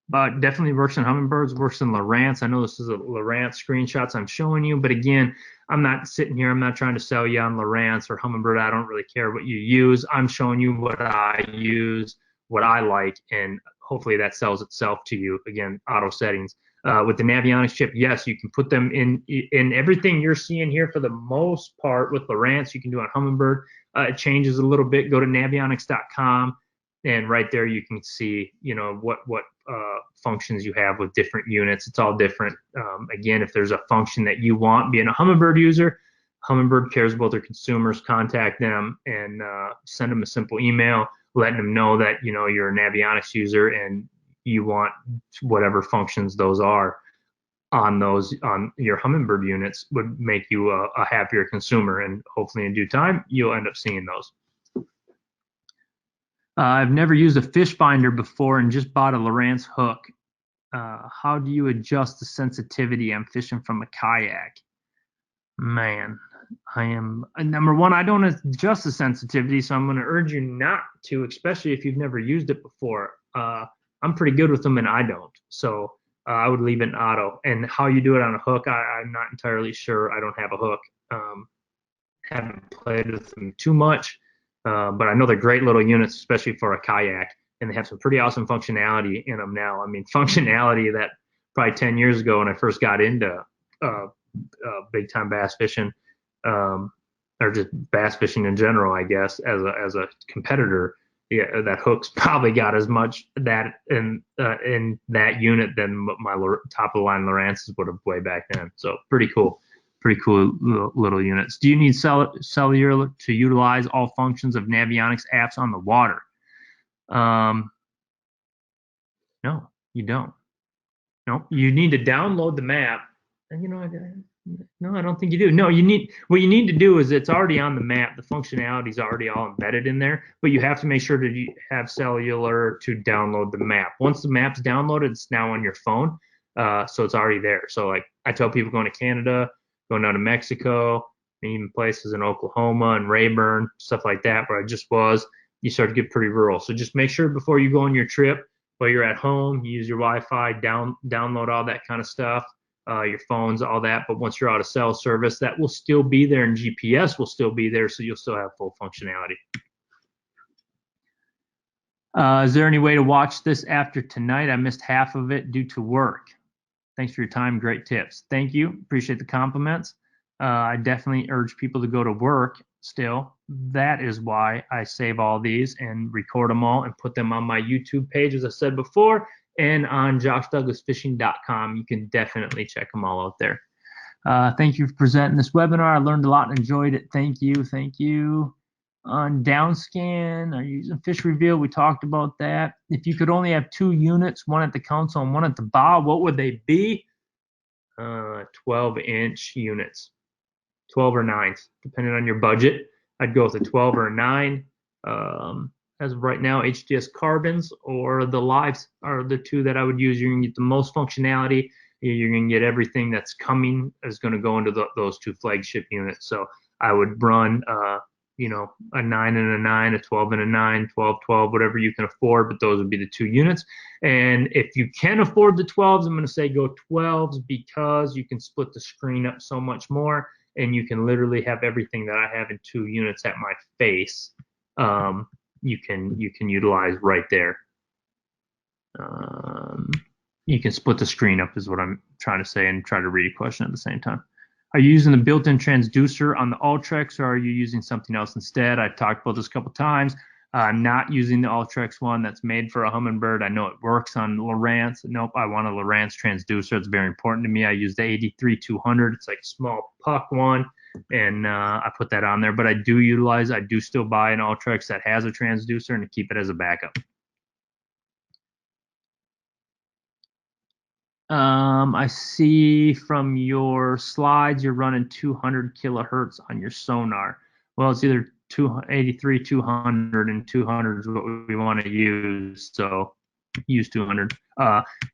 But definitely works in hummingbirds, works in Lowrance. I know this is a Lowrance screenshots I'm showing you, but again, I'm not sitting here. I'm not trying to sell you on Lowrance or hummingbird. I don't really care what you use. I'm showing you what I use, what I like, and hopefully that sells itself to you. Again, auto settings. With the Navionics chip, yes, you can put them in everything you're seeing here for the most part with Lowrance. You can do on hummingbird. It changes a little bit. Go to navionics.com. And right there you can see, you know, what functions you have with different units. It's all different. Again, if there's a function that you want, being a Humminbird user, Humminbird cares about their consumers. Contact them and send them a simple email, letting them know that, you know, you're a Navionics user and you want whatever functions those are on your Humminbird units would make you a happier consumer. And hopefully in due time, you'll end up seeing those. I've never used a fish finder before and just bought a Lowrance hook. How do you adjust the sensitivity? I'm fishing from a kayak. Man, I am number one. I don't adjust the sensitivity, so I'm going to urge you not to, especially if you've never used it before. I'm pretty good with them, and I don't. So I would leave it in auto. And how you do it on a hook, I'm not entirely sure. I don't have a hook. Haven't played with them too much. But I know they're great little units, especially for a kayak, and they have some pretty awesome functionality in them now. I mean, functionality that probably 10 years ago when I first got into big time bass fishing, or just bass fishing in general, I guess, as a competitor, yeah, that hook's probably got as much that in that unit than my top of the line Lowrances would have way back then. So pretty cool. Pretty cool little units. Do you need cellular to utilize all functions of Navionics apps on the water? No, you don't. No, you need to download the map. And you know, no, I don't think you do. No, what you need to do is it's already on the map. The functionality is already all embedded in there, but you have to make sure to have cellular to download the map. Once the map's downloaded, it's now on your phone, so it's already there. So like I tell people going to Canada, going down to Mexico, and even places in Oklahoma and Rayburn, stuff like that, where I just was, you start to get pretty rural. So just make sure before you go on your trip, while you're at home, you use your Wi-Fi, download all that kind of stuff, your phones, all that. But once you're out of cell service, that will still be there, and GPS will still be there, so you'll still have full functionality. Is there any way to watch this after tonight? I missed half of it due to work. Thanks for your time. Great tips. Thank you. Appreciate the compliments. I definitely urge people to go to work still. That is why I save all these and record them all and put them on my YouTube page, as I said before, and on joshdouglasfishing.com. You can definitely check them all out there. Thank you for presenting this webinar. I learned a lot and enjoyed it. Thank you. Thank you. On DownScan, are you using Fish Reveal? We talked about that. If you could only have 2 units, one at the console and one at the bow, what would they be? 12-inch units, 12 or 9s, depending on your budget. I'd go with a 12 or a 9. As of right now, HDS Carbons or the Lives are the 2 that I would use. You're going to get the most functionality. You're going to get everything that's coming is going to go into those 2 flagship units. So I would run you know, a 9 and a 9, a 12 and a 9, 12, 12, whatever you can afford, but those would be the 2 units. And if you can afford the 12s, I'm going to say go 12s because you can split the screen up so much more, and you can literally have everything that I have in 2 units at my face. You can utilize right there. You can split the screen up is what I'm trying to say and try to read a question at the same time. Are you using the built-in transducer on the Ultrex, or are you using something else instead? I've talked about this a couple times. I'm not using the Ultrex one that's made for a Humminbird. I know it works on Lowrance. Nope, I want a Lowrance transducer. It's very important to me. I use the 83-200. It's like a small puck one, and I put that on there. But I do still buy an Ultrex that has a transducer and to keep it as a backup. I see from your slides you're running 200 kilohertz on your sonar. Well, it's either 283, 200, and 200 is what we want to use. So use 200.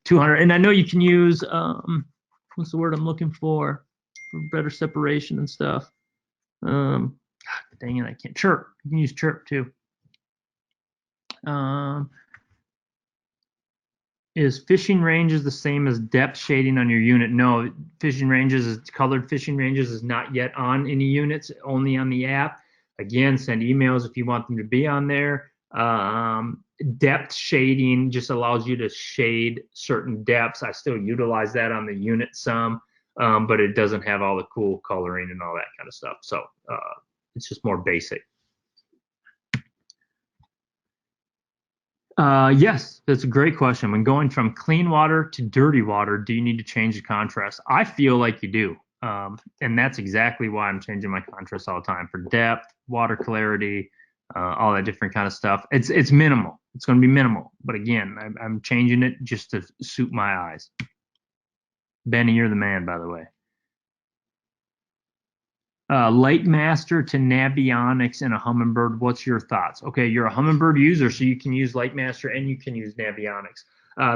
200, and I know you can use what's the word I'm looking for better separation and stuff. God, dang it, I can't. Chirp. You can use chirp too. Is fishing ranges the same as depth shading on your unit? No, fishing ranges is colored fishing ranges is not yet on any units, only on the app. Again, send emails if you want them to be on there. Depth shading just allows you to shade certain depths. I still utilize that on the unit some, but it doesn't have all the cool coloring and all that kind of stuff. So it's just more basic. Yes, that's a great question. When going from clean water to dirty water, do you need to change the contrast? I feel like you do. And that's exactly why I'm changing my contrast all the time for depth, water clarity, all that different kind of stuff. It's minimal. It's going to be minimal. But again, I'm changing it just to suit my eyes. Benny, you're the man, by the way. Lightmaster to Navionics and a Humminbird. What's your thoughts? Okay, you're a Humminbird user, so you can use Lightmaster and you can use Navionics.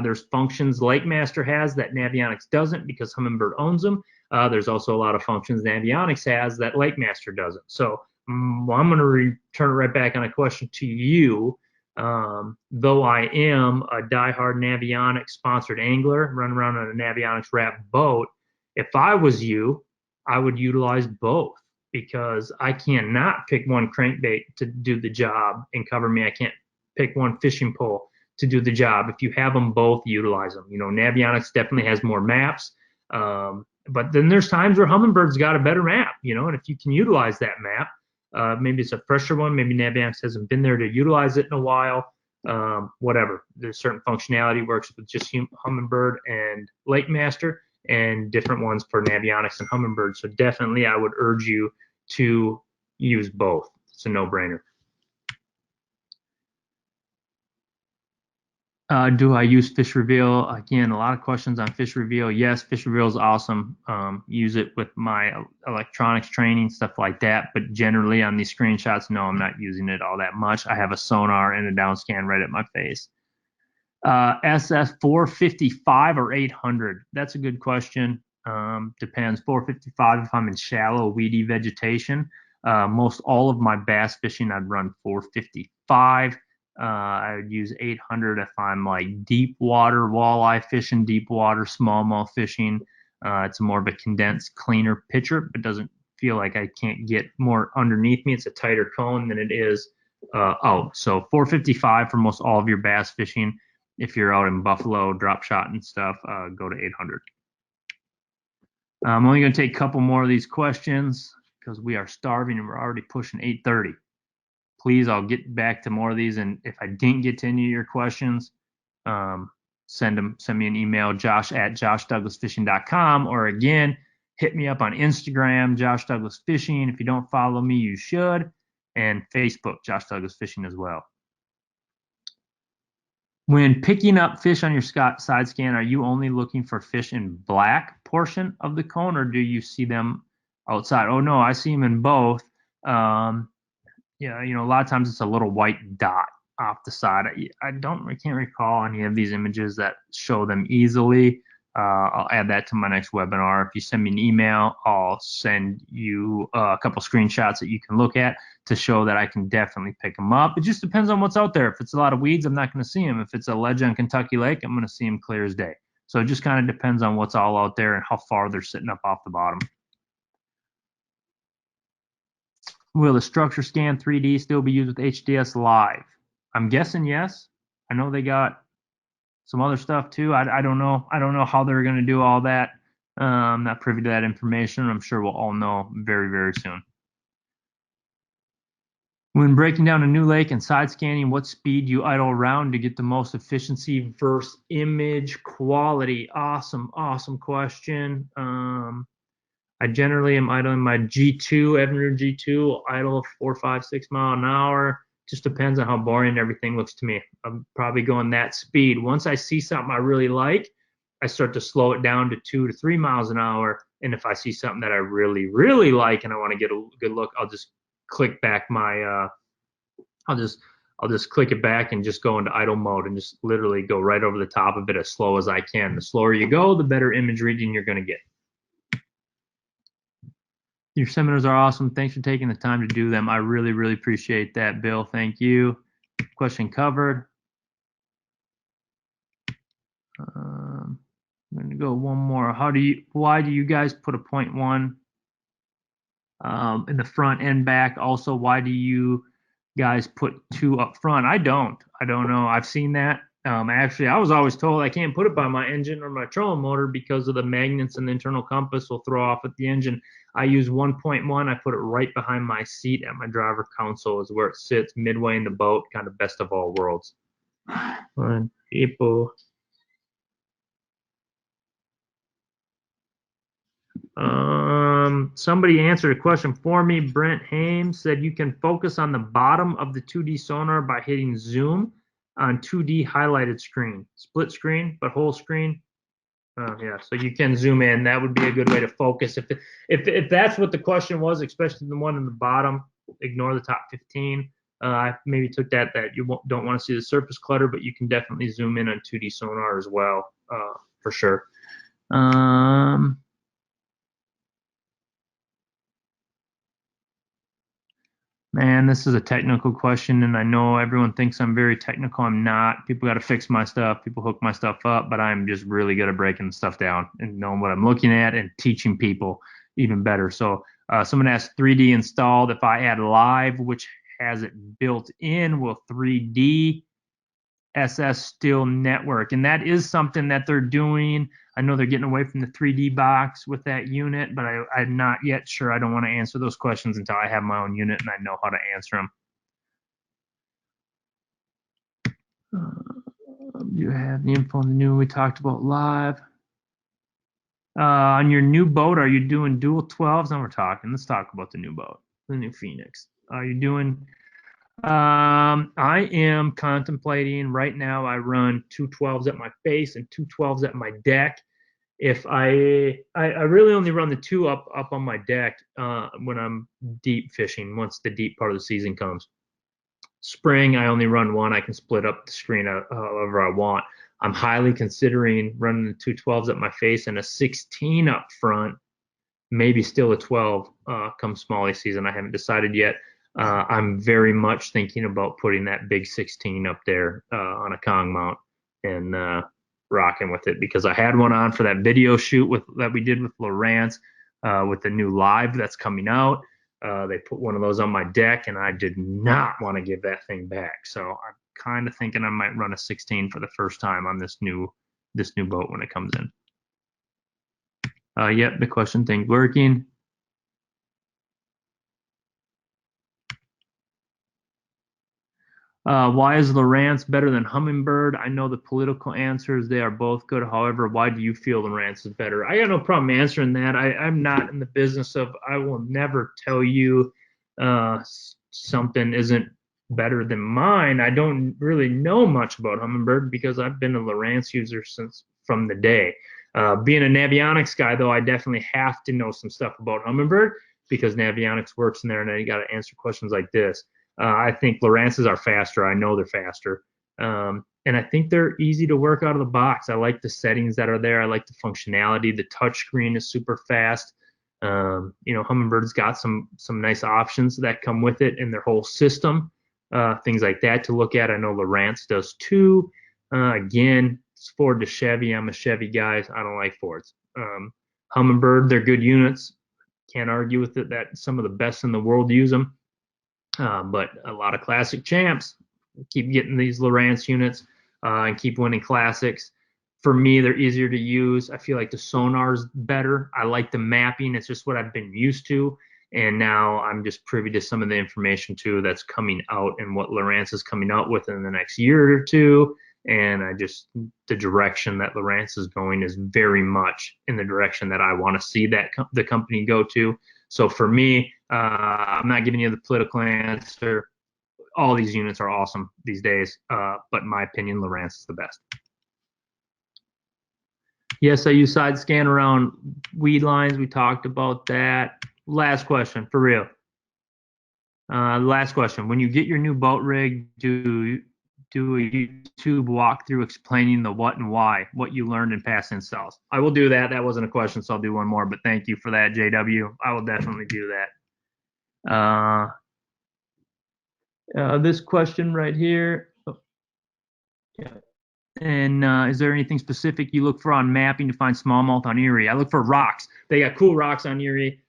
There's functions Lightmaster has that Navionics doesn't because Humminbird owns them. There's also a lot of functions Navionics has that Lightmaster doesn't. So I'm going to return it right back on a question to you. Though I am a diehard Navionics sponsored angler, run around on a Navionics wrapped boat, if I was you, I would utilize both because I cannot pick one crankbait to do the job and cover me. I can't pick one fishing pole to do the job. If you have them both, utilize them. You know, Navionics definitely has more maps, but then there's times where Humminbird's got a better map, you know, and if you can utilize that map, maybe it's a fresher one, maybe Navionics hasn't been there to utilize it in a while, whatever. There's certain functionality works with just Humminbird and Lakemaster, and different ones for Navionics and Humminbird. So definitely I would urge you to use both. It's a no-brainer. Do I use Fish Reveal? Again, a lot of questions on Fish Reveal. Yes, Fish Reveal is awesome. Use it with my electronics training, stuff like that. But generally on these screenshots, no, I'm not using it all that much. I have a sonar and a DownScan right at my face. SS 455 or 800? That's a good question. Depends. 455 if I'm in shallow, weedy vegetation. Most all of my bass fishing, I'd run 455. I would use 800 if I'm like deep water walleye fishing, deep water smallmouth fishing. It's more of a condensed, cleaner picture, but doesn't feel like I can't get more underneath me. It's a tighter cone than it is out. So 455 for most all of your bass fishing. If you're out in Buffalo, drop shot and stuff, go to 800. I'm only going to take a couple more of these questions because we are starving and we're already pushing 8:30. Please, I'll get back to more of these. And if I didn't get to any of your questions, send me an email, josh@joshdouglasfishing.com, or again, hit me up on Instagram, Josh Douglas Fishing. If you don't follow me, you should, and Facebook, Josh Douglas Fishing as well. When picking up fish on your side scan, are you only looking for fish in black portion of the cone, or do you see them outside? Oh no, I see them in both. Yeah, you know, a lot of times it's a little white dot off the side. I can't recall any of these images that show them easily. I'll add that to my next webinar. If you send me an email, I'll send you a couple screenshots that you can look at to show that I can definitely pick them up. It just depends on what's out there. If it's a lot of weeds, I'm not going to see them. If it's a ledge on Kentucky Lake, I'm going to see them clear as day. So it just kind of depends on what's all out there and how far they're sitting up off the bottom. Will the StructureScan 3D still be used with HDS Live? I'm guessing yes. I know they got some other stuff too. I don't know. I don't know how they're going to do all that. I'm not privy to that information. I'm sure we'll all know very, very soon. When breaking down a new lake and side scanning, what speed you idle around to get the most efficiency versus image quality? Awesome, awesome question. I generally am idling my G2, Evander G2, idle 4, 5, 6 mile an hour. Just depends on how boring everything looks to me. I'm probably going that speed. Once I see something I really like, I start to slow it down to 2 to 3 miles an hour. And if I see something that I really, really like and I want to get a good look, I'll just click back my I'll just click it back and just go into idle mode and just literally go right over the top of it as slow as I can. The slower you go, the better image reading you're going to get. Your seminars are awesome. Thanks for taking the time to do them. I really, really appreciate that, Bill. Thank you. Question covered. I'm going to go one more. Why do you guys put a 0.1 in the front and back? Also, why do you guys put 2 up front? I don't know. I've seen that. Actually, I was always told I can't put it by my engine or my trolling motor because of the magnets and the internal compass will throw off at the engine. I use 1.1. I put it right behind my seat at my driver console is where it sits midway in the boat, kind of best of all worlds. People. Somebody answered a question for me. Brent Hames said you can focus on the bottom of the 2D sonar by hitting zoom on 2D highlighted screen. Split screen, but whole screen. Yeah, so you can zoom in. That would be a good way to focus. If that's what the question was, especially the one in the bottom, ignore the top 15. I maybe took that you don't want to see the surface clutter, but you can definitely zoom in on 2D sonar as well, for sure. Man, this is a technical question, and I know everyone thinks I'm very technical. I'm not. People got to fix my stuff. People hook my stuff up, but I'm just really good at breaking stuff down and knowing what I'm looking at and teaching people even better. So someone asked 3D installed. If I add live, which has it built in, will 3D SS still network? And that is something that they're doing. I know they're getting away from the 3D box with that unit, but I'm not yet sure. I don't want to answer those questions until I have my own unit and I know how to answer them. You have the info on the new we talked about live. On your new boat, are you doing dual 12s? Now we're talking. Let's talk about the new boat, the new Phoenix. Are you doing I am contemplating right now. I run 212s at my face and 212s at my deck. If I really only run the 2 up on my deck when I'm deep fishing. Once the deep part of the season comes, spring I only run 1. I can split up the screen however I want. I'm highly considering running the 212s at my face and a 16 up front. Maybe still a 12 come smallie season. I haven't decided yet. I'm very much thinking about putting that big 16 up there on a Kong mount and rocking with it because I had one on for that video shoot that we did with Lowrance with the new live that's coming out. They put one of those on my deck and I did not want to give that thing back. So I'm kind of thinking I might run a 16 for the first time on this new boat when it comes in. Yep, the question thing's working. Why is Lowrance better than Humminbird? I know the political answers, they are both good. However, why do you feel Lowrance is better? I got no problem answering that. I'm not in the business of, I will never tell you something isn't better than mine. I don't really know much about Humminbird because I've been a Lowrance user from the day. Being a Navionics guy, though, I definitely have to know some stuff about Humminbird because Navionics works in there and I got to answer questions like this. I think Lowrances are faster. I know they're faster. And I think they're easy to work out of the box. I like the settings that are there. I like the functionality. The touchscreen is super fast. Hummingbird's got some nice options that come with it in their whole system. Things like that to look at. I know Lowrance does too. Again, it's Ford to Chevy. I'm a Chevy guy. I don't like Fords. Humminbird, they're good units. Can't argue with it that some of the best in the world use them. But a lot of classic champs keep getting these Lowrance units. and keep winning classics. For me, they're easier to use. I feel like the SONAR's better. I like the mapping. It's just what I've been used to. And now I'm just privy to some of the information too that's coming out and what Lowrance is coming out with in the next year or two. And the direction that Lowrance is going is very much in the direction that I want to see the company go to. So for me, I'm not giving you the political answer. All these units are awesome these days, but in my opinion, Lowrance is the best. Yes, I use side scan around weed lines. We talked about that. Last question, for real. Last question. When you get your new boat rig, do a YouTube walkthrough explaining the what and why, what you learned in past installs? I will do that. That wasn't a question, so I'll do one more, but thank you for that, JW. I will definitely do that. This question right here. Oh, yeah. And is there anything specific you look for on mapping to find smallmouth on Erie? I look for rocks. They got cool rocks on Erie,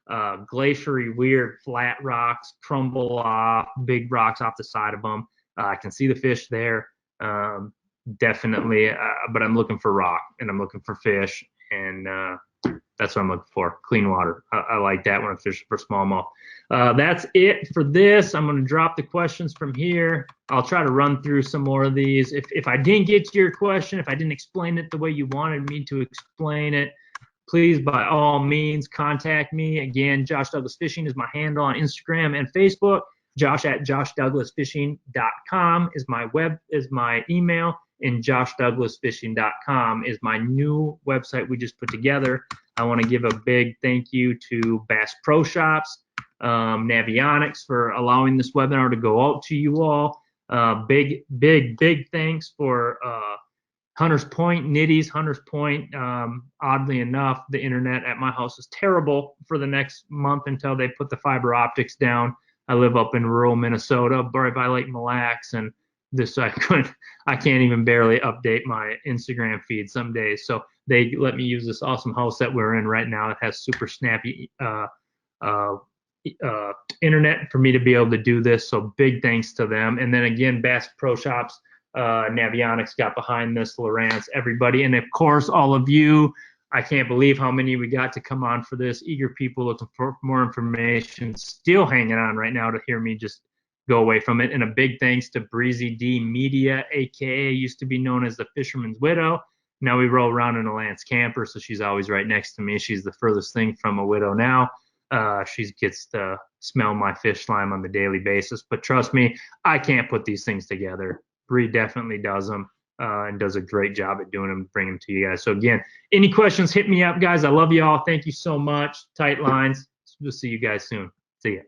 glaciery, weird, flat rocks, crumble off, big rocks off the side of them. I can see the fish there, definitely, but I'm looking for rock, and I'm looking for fish, and that's what I'm looking for, clean water. I like that when I'm fishing for smallmouth. That's it for this. I'm going to drop the questions from here. I'll try to run through some more of these. If I didn't get to your question, if I didn't explain it the way you wanted me to explain it, please, by all means, contact me. Again, Josh Douglas Fishing is my handle on Instagram and Facebook. Josh@joshdouglasfishing.com is my email, and joshdouglasfishing.com is my new website we just put together. I want to give a big thank you to Bass Pro Shops, Navionics for allowing this webinar to go out to you all. Big thanks for Hunters Point, Nitty's Hunters Point. Oddly enough, the internet at my house is terrible for the next month until they put the fiber optics down. I live up in rural Minnesota, right by Lake Mille Lacs, and I can't even barely update my Instagram feed some days. So they let me use this awesome house that we're in right now. It has super snappy internet for me to be able to do this. So big thanks to them. And then again, Bass Pro Shops, Navionics got behind this, Lowrance, everybody, and of course all of you. I can't believe how many we got to come on for this. Eager people looking for more information, still hanging on right now to hear me just go away from it. And a big thanks to Breezy D Media, aka used to be known as the Fisherman's Widow. Now we roll around in a Lance camper, so she's always right next to me. She's the furthest thing from a widow now. She gets to smell my fish slime on the daily basis. But trust me, I can't put these things together. Bree definitely does them. And does a great job at doing them, bringing them to you guys. So again, any questions, hit me up, guys. I love you all. Thank you so much. Tight lines. We'll see you guys soon. See ya.